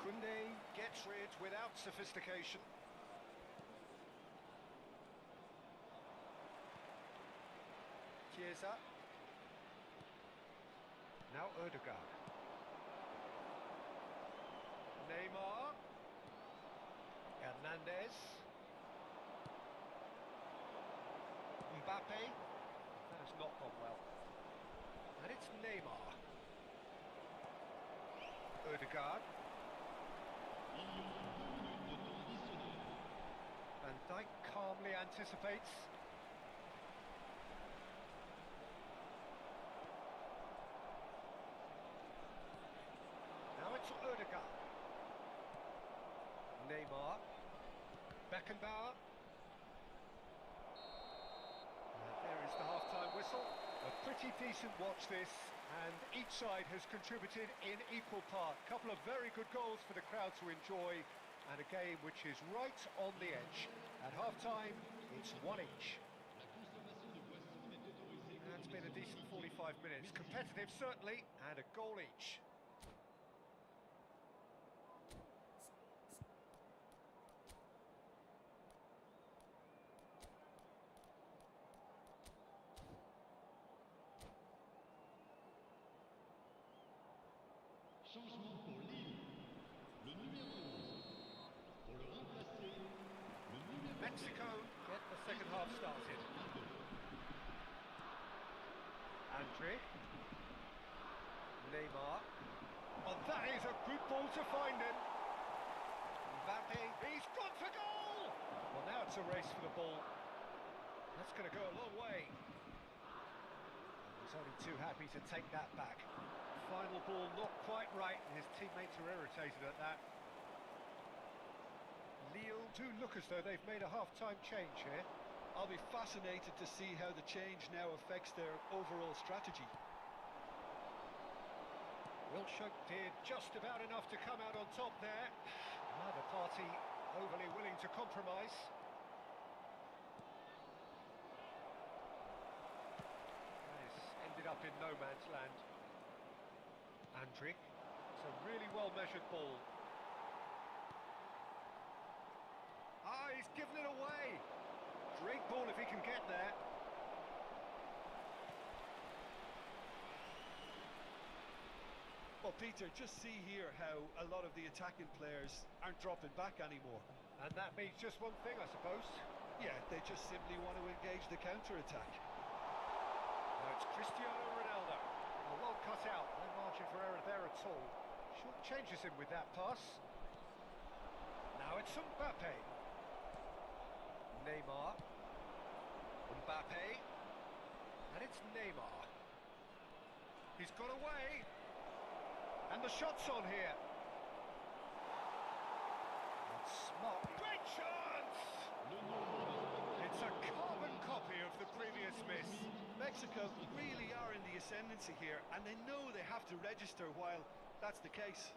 Koundé gets rid without sophistication. Chiesa. Now Ødegaard. Neymar. Hernandez. Mbappe. That has not gone well. And it's Neymar. Ødegaard. Van Dijk calmly anticipates. Now it's Ødegaard. Neymar. Beckenbauer. And there is the half-time whistle. A pretty decent watch this, and each side has contributed in equal part. Couple of very good goals for the crowd to enjoy, and a game which is right on the edge. At half-time, it's 1 each. And it's been a decent 45 minutes. Competitive, certainly, and a goal each. Changement pour Lille. Le numéro 11. Pour le remplacer, le numéro Mexico get the second half started. Andrick. Neymar. Oh, that is a good ball to find him. Mbappe, he's gone for goal! Well, now it's a race for the ball. That's going to go a long way. He's only too happy to take that back. Final ball not quite right, and his teammates are irritated at that. Lille do look as though they've made a half-time change here. I'll be fascinated to see how the change now affects their overall strategy. Wilshere did just about enough to come out on top there. Neither party overly willing to compromise. That has ended up in no man's land. Andrick. It's a really well-measured ball. Ah, he's given it away. Great ball if he can get there. Well, Peter, just see here how a lot of the attacking players aren't dropping back anymore. And that means just one thing, I suppose. Yeah, they just simply want to engage the counter-attack. Now it's Cristiano Ronaldo. Well cut out, no margin for error there at all. Short changes him with that pass. Now it's Mbappe. Neymar. Mbappe. And it's Neymar. He's got away. And the shot's on here. It's smart. Great chance! It's a carbon copy of the previous miss. Mexico really are in the ascendancy here, and they know they have to register while that's the case.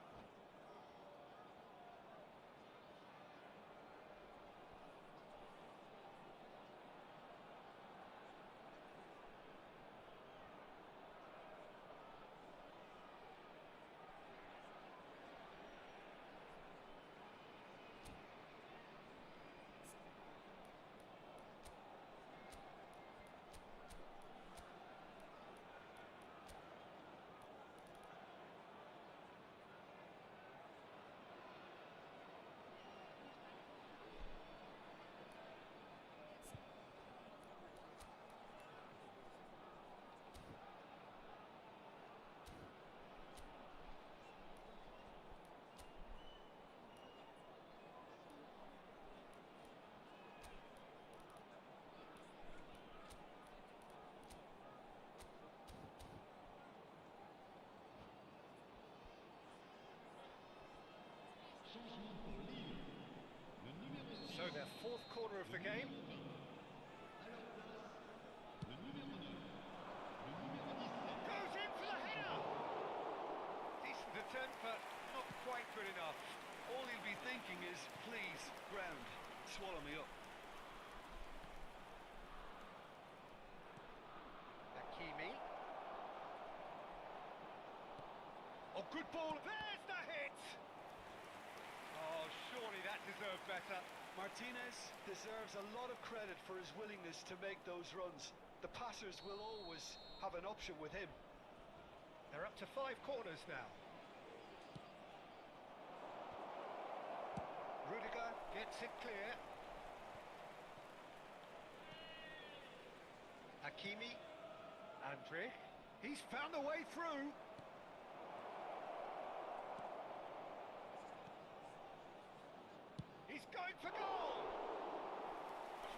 of the game. Le numéro 9. Le numéro 17. Goes in for the header! Decent attempt, but not quite good enough. All he'll be thinking is, please, ground, swallow me up. Hakimi. Oh, good ball. There's the hit! Oh, surely that deserved better. Martinez deserves a lot of credit for his willingness to make those runs. The passers will always have an option with him. They're up to 5 corners now. Rudiger gets it clear. Hakimi. Andre. He's found a way through. He's going for goal!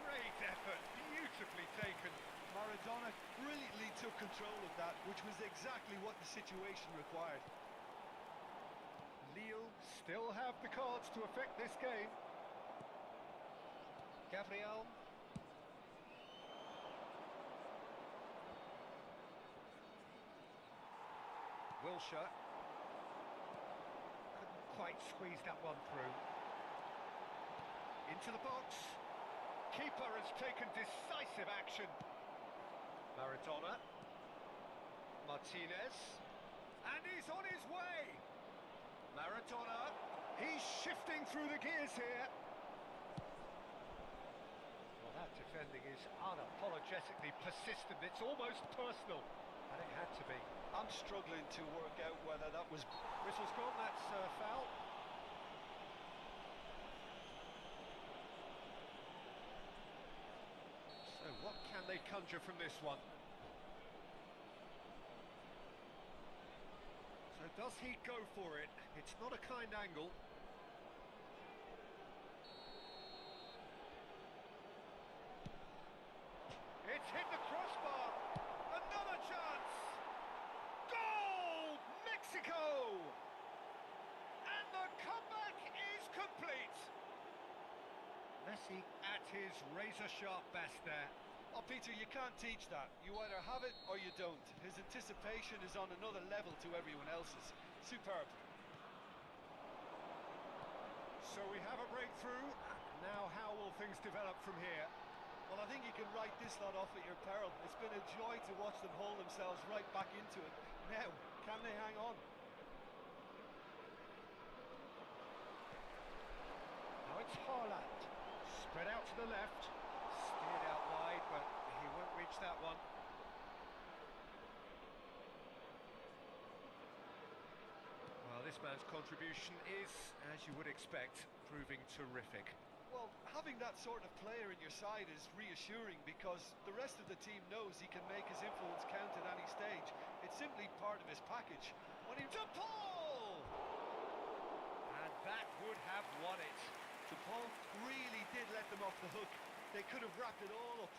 Great effort, beautifully taken. Maradona brilliantly took control of that, which was exactly what the situation required. Lille still have the cards to affect this game. Gabriel. Wilshere. Couldn't quite squeeze that one through. Into the box. Keeper has taken decisive action. Maradona. Martinez. And he's on his way. Maradona. He's shifting through the gears here. Well, that defending is unapologetically persistent. It's almost personal. And it had to be. I'm struggling to work out whether that was... Whistle's gone, that's foul. So what can they conjure from this one? So does he go for it? It's not a kind angle. It's hit the crossbar. Another chance. Goal! Mexico! And the comeback is complete. Messi at his razor-sharp best there. Oh, Peter, you can't teach that. You either have it or you don't. His anticipation is on another level to everyone else's. Superb. So we have a breakthrough. Now how will things develop from here? Well, I think you can write this lot off at your peril. It's been a joy to watch them haul themselves right back into it. Now, can they hang on? Now it's Haaland. Spread out to the left. Steered out wide, but he won't reach that one. Well, this man's contribution is, as you would expect, proving terrific. Well, having that sort of player in your side is reassuring because the rest of the team knows he can make his influence count at any stage. It's simply part of his package. When he... To Paul! And that would have won it. DePaul really did let them off the hook. They could have wrapped it all up.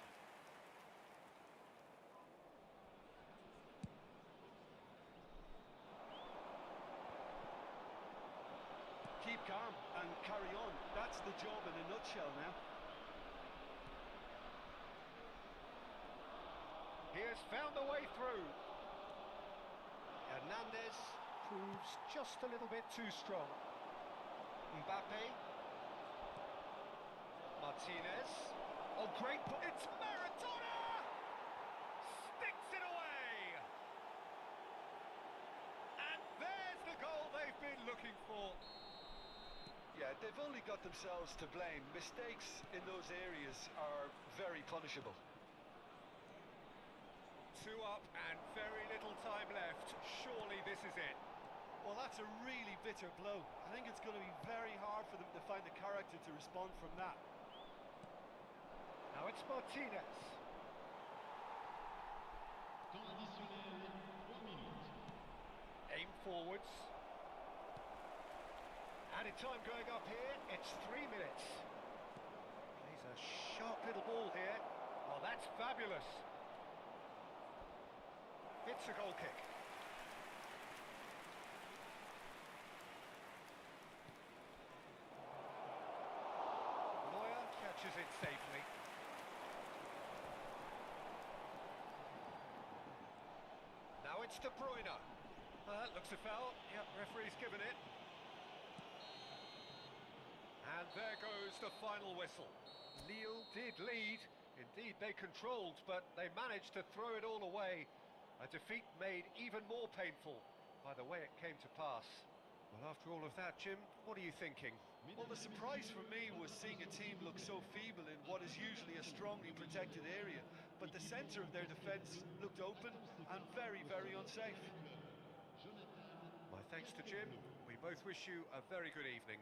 Keep calm and carry on. That's the job in a nutshell now. He has found a way through. Hernandez proves just a little bit too strong. Mbappe. Martinez. Oh, great. It's Maradona! Sticks it away! And there's the goal they've been looking for. Yeah, they've only got themselves to blame. Mistakes in those areas are very punishable. 2 up and very little time left. Surely this is it. Well, that's a really bitter blow. I think it's going to be very hard for them to find the character to respond from that. Now it's Martinez. Temps additionnel, 3 minutes. Aim forwards. Added time going up here. It's 3 minutes. He's a sharp little ball here. Oh, that's fabulous. It's a goal kick. Neuer catches it safely. It's De Bruyne. That looks a foul. Yep, referee's given it. And there goes the final whistle. Lille did lead. Indeed, they controlled, but they managed to throw it all away. A defeat made even more painful by the way it came to pass. Well, after all of that, Jim, what are you thinking? Well, the surprise for me was seeing a team look so feeble in what is usually a strongly protected area. But the centre of their defence looked open and very, very unsafe. My thanks to Jim. We both wish you a very good evening.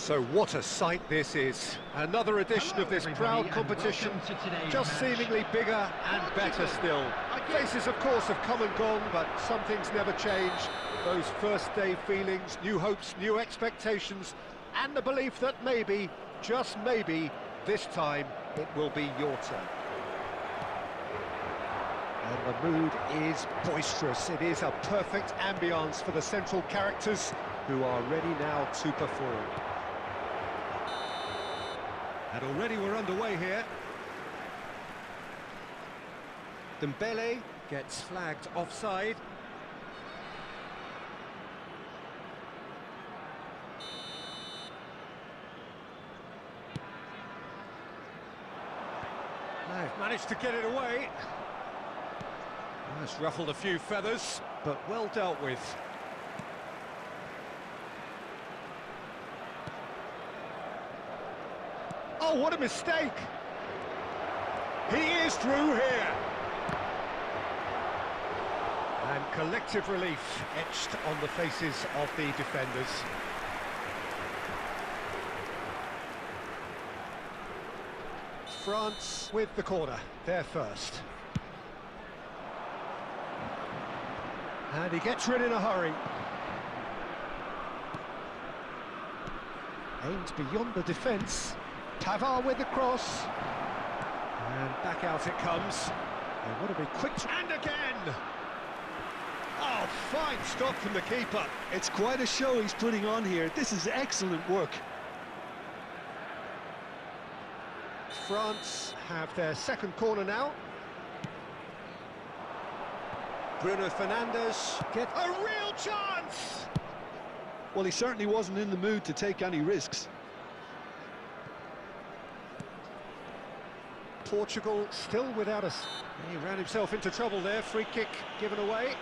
So what a sight this is. Another edition of this crowd competition, just seemingly bigger and better still. Faces, of course, have come and gone, but some things never change. Those first day feelings, new hopes, new expectations, and the belief that maybe, just maybe, this time it will be your turn. And the mood is boisterous. It is a perfect ambience for the central characters who are ready now to perform. And already we're underway here. Dembele gets flagged offside. They've managed to get it away. That's ruffled a few feathers, but well dealt with. Oh, what a mistake! He is through here. And collective relief etched on the faces of the defenders. France with the corner, they're first. And he gets rid in a hurry. Aimed beyond the defence. Pavard with the cross. And back out it comes. They want to be quick. And again! Oh, fine stop from the keeper. It's quite a show he's putting on here. This is excellent work. France have their second corner now. Bruno Fernandes get a real chance! Well, he certainly wasn't in the mood to take any risks. Portugal still without us. He ran himself into trouble there. Free kick given away.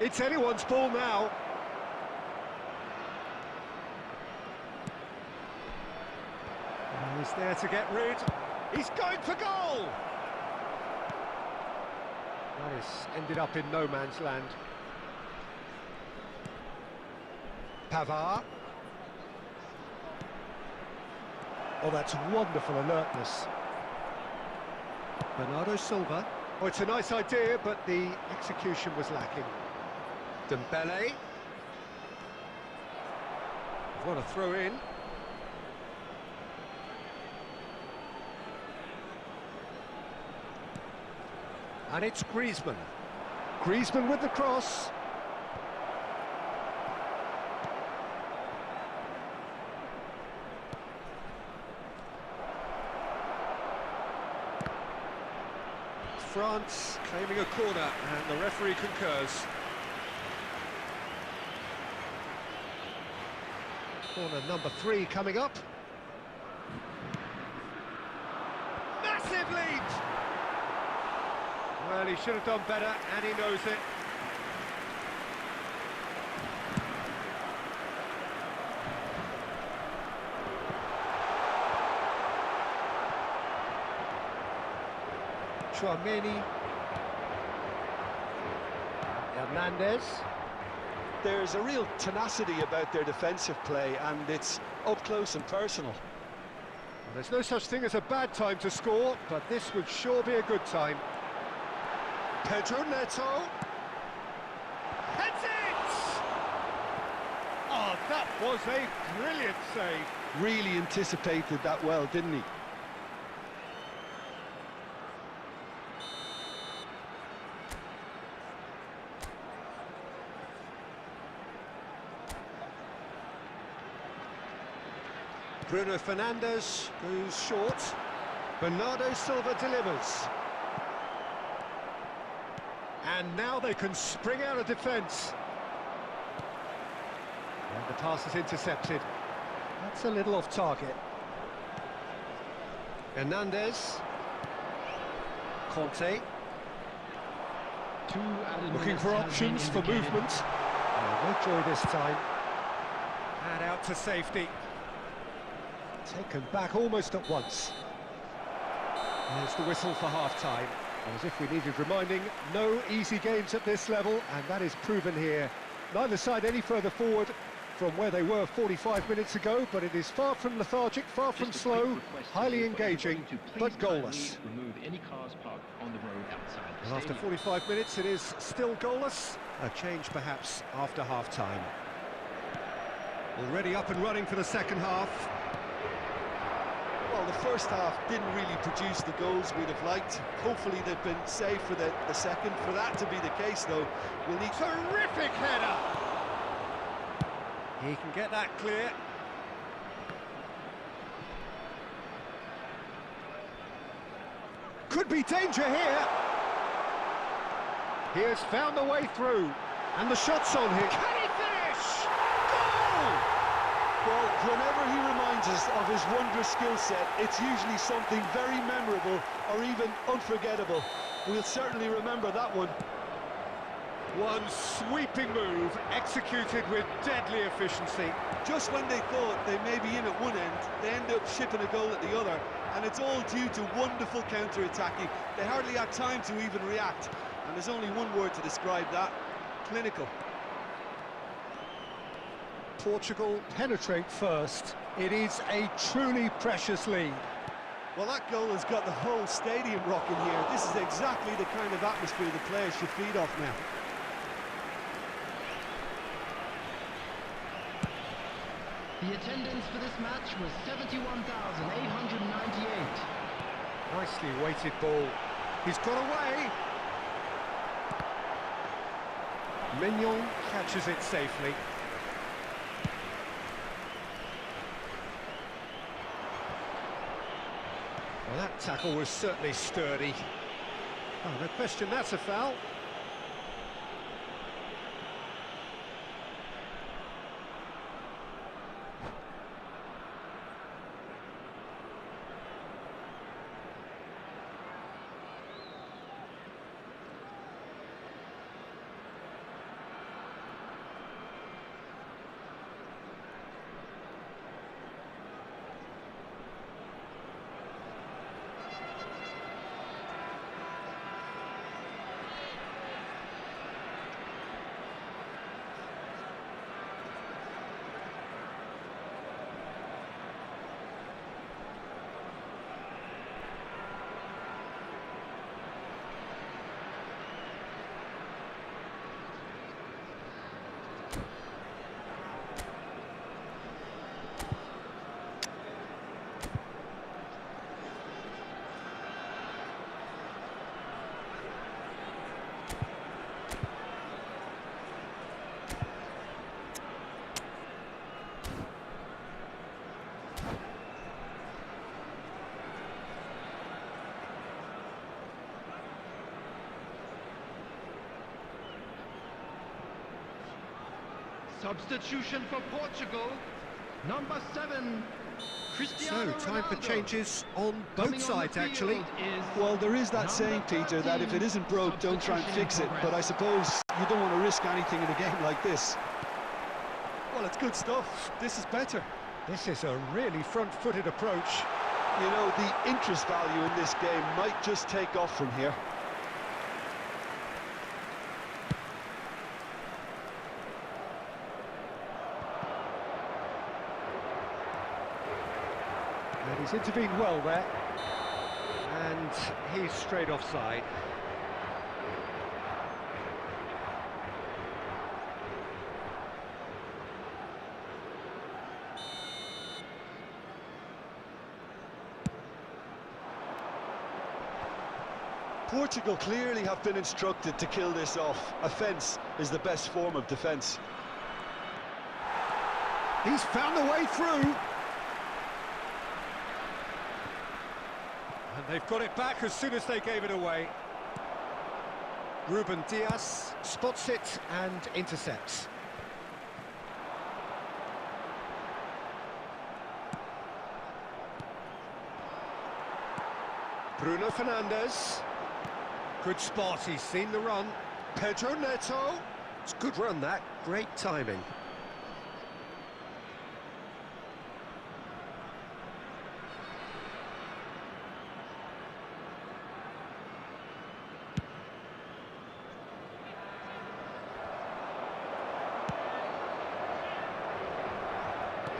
It's anyone's ball now. He's there to get rid. He's going for goal! That has ended up in no man's land. Pavard. Oh, that's wonderful alertness. Bernardo Silva. Oh, it's a nice idea, but the execution was lacking. Dembele. What a throw in. And it's Griezmann. Griezmann with the cross. France claiming a corner, and the referee concurs. Corner number 3 coming up. Massive lead! Well, he should have done better, and he knows it. Chouameni. Hernandez. There's a real tenacity about their defensive play, and it's up close and personal. Well, there's no such thing as a bad time to score, but this would sure be a good time. Pedro Neto. Heads it! Oh, that was a brilliant save. Really anticipated that well, didn't he? Bruno Fernandes goes short. Bernardo Silva delivers. And now they can spring out of defence. And the pass is intercepted. That's a little off target. Hernandez. Conte. Looking for options for movement. No joy this time. And out to safety. Taken back almost at once. There's the whistle for half-time. As if we needed reminding, no easy games at this level, and that is proven here. Neither side any further forward from where they were 45 minutes ago, but it is far from lethargic, far from slow, highly engaging, but goalless. Remove any cars parked on the road outside the And after stadium. 45 minutes, it is still goalless. A change perhaps after half-time. Already up and running for the second half. Well, the first half didn't really produce the goals we'd have liked. Hopefully they've been saved for the second. For that to be the case, though, we'll need... Terrific header! He can get that clear. Could be danger here. He has found the way through, and the shot's on here. Can he finish? Goal! Well, whenever he reminds us of his wondrous skill set, it's usually something very memorable or even unforgettable. We'll certainly remember that one. One sweeping move, executed with deadly efficiency. Just when they thought they may be in at one end, they end up shipping a goal at the other, and it's all due to wonderful counter-attacking. They hardly had time to even react, and there's only one word to describe that: clinical. Portugal penetrate first. It is a truly precious lead. Well, that goal has got the whole stadium rocking here. This is exactly the kind of atmosphere the players should feed off now. The attendance for this match was 71,898. Nicely weighted ball. He's got away. Mignon catches it safely. Well, that tackle was certainly sturdy. Oh, no question, that's a foul. Substitution for Portugal, number 7, Cristiano So, time for Ronaldo. changes on both sides, actually. Well, there is that saying, Peter, that if it isn't broke, don't try and fix it. But I suppose you don't want to risk anything in a game like this. Well, it's good stuff. This is better. This is a really front-footed approach. You know, the interest value in this game might just take off from here. And he's intervened well there. And he's straight offside. Portugal clearly have been instructed to kill this off. Offence is the best form of defence. He's found a way through. And they've got it back as soon as they gave it away. Ruben Dias spots it and intercepts. Bruno Fernandes. Good spot, he's seen the run. Pedro Neto. It's a good run, that. Great timing.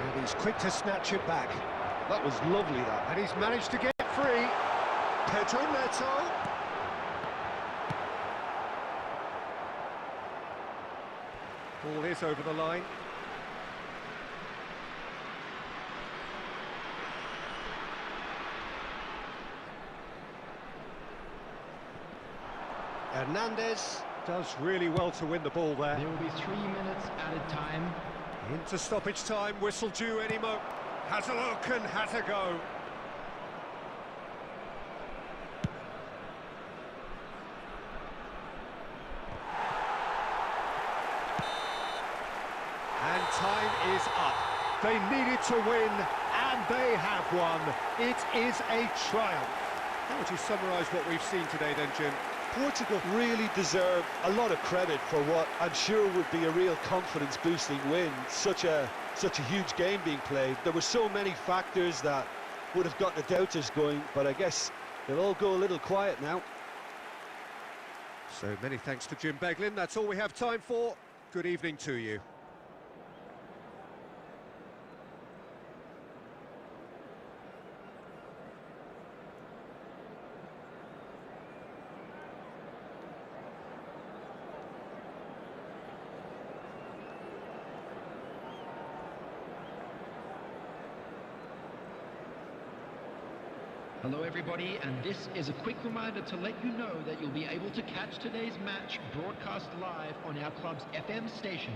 And he's quick to snatch it back. That was lovely, that. And he's managed to get free. Pedro Neto. Ball is over the line. Hernandez does really well to win the ball there. There will be 3 minutes added time. Into stoppage time, whistle due any moment. Has a look and has a go. And time is up. They needed to win, and they have won. It is a triumph. How would you summarise what we've seen today then, Jim? Portugal really deserve a lot of credit for what I'm sure would be a real confidence-boosting win. Such a huge game being played. There were so many factors that would have got the doubters going, but I guess they'll all go a little quiet now. So many thanks to Jim Beglin. That's all we have time for. Good evening to you. Hello everybody, and this is a quick reminder to let you know that you'll be able to catch today's match broadcast live on our club's FM station.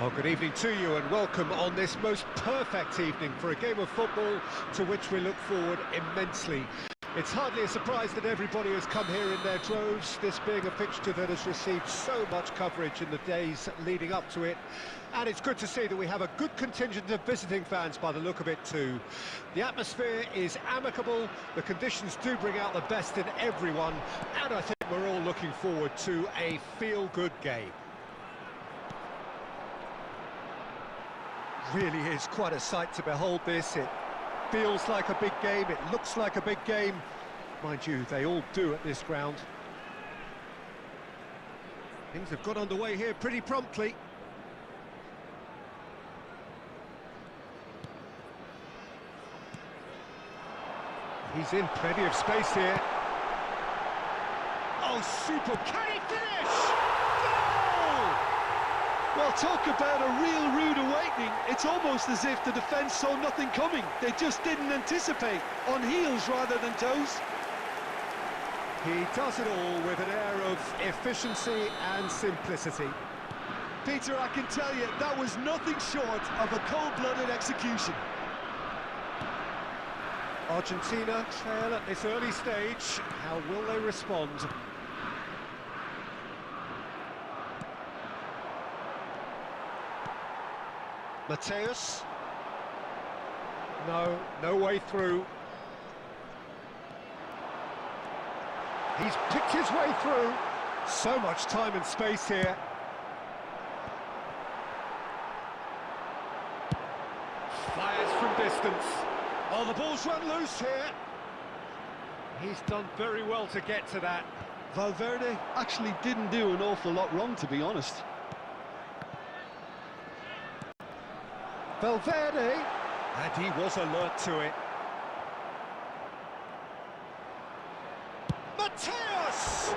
Well, good evening to you and welcome on this most perfect evening for a game of football to which we look forward immensely. It's hardly a surprise that everybody has come here in their droves, this being a fixture that has received so much coverage in the days leading up to it. And it's good to see that we have a good contingent of visiting fans by the look of it too. The atmosphere is amicable, the conditions do bring out the best in everyone, and I think we're all looking forward to a feel-good game. Really is quite a sight to behold this. It feels like a big game, it looks like a big game. Mind you, they all do at this ground. Things have got underway here pretty promptly. He's in plenty of space here. Oh, super, can he finish? Goal! Well, talk about a real rude awakening. It's almost as if the defence saw nothing coming. They just didn't anticipate, on heels rather than toes. He does it all with an air of efficiency and simplicity. Peter, I can tell you, that was nothing short of a cold-blooded execution. Argentina trail at this early stage. How will they respond? Mateus. No way through. He's picked his way through. So much time and space here. Fires from distance. Oh, the ball's run loose here. He's done very well to get to that. Valverde actually didn't do an awful lot wrong, to be honest. Valverde, and he was alert to it. Mateus!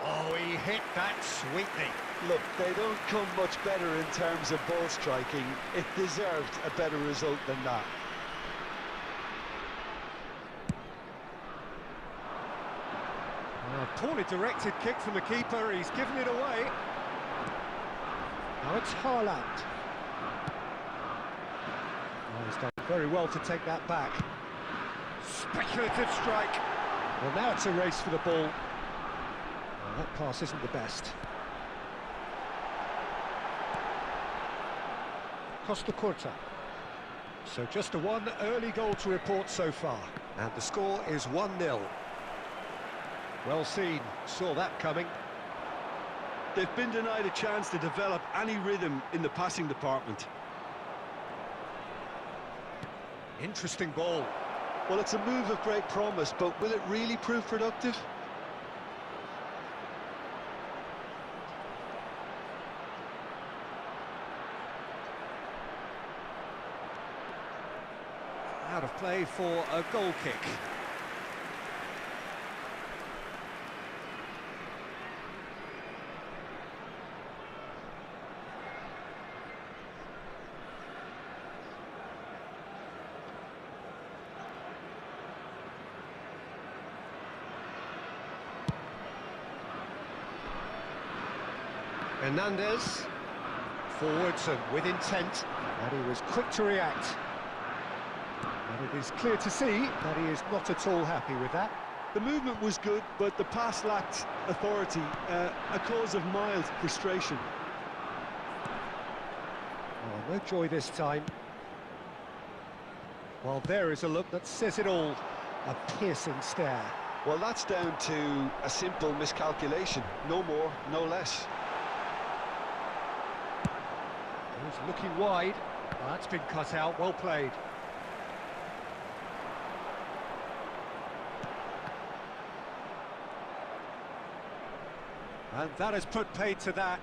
Oh, he hit that sweetly. Look, they don't come much better in terms of ball striking. It deserved a better result than that. Poorly directed kick from the keeper, he's given it away. Now it's Haaland. Oh, he's done very well to take that back. Speculative strike. Well, now it's a race for the ball. Well, that pass isn't the best. Costa Curta. So just a one early goal to report so far. And the score is 1-0. Well seen, saw that coming. They've been denied a chance to develop any rhythm in the passing department. Interesting ball. Well, it's a move of great promise, but will it really prove productive? Out of play for a goal kick. Hernandez, forwards and with intent, and he was quick to react. And it is clear to see that he is not at all happy with that. The movement was good, but the pass lacked authority, a cause of mild frustration. Oh, no joy this time. Well, there is a look that says it all, a piercing stare. Well, that's down to a simple miscalculation, no more, no less. He's looking wide. Oh, that's been cut out, well played. And that has put paid to that.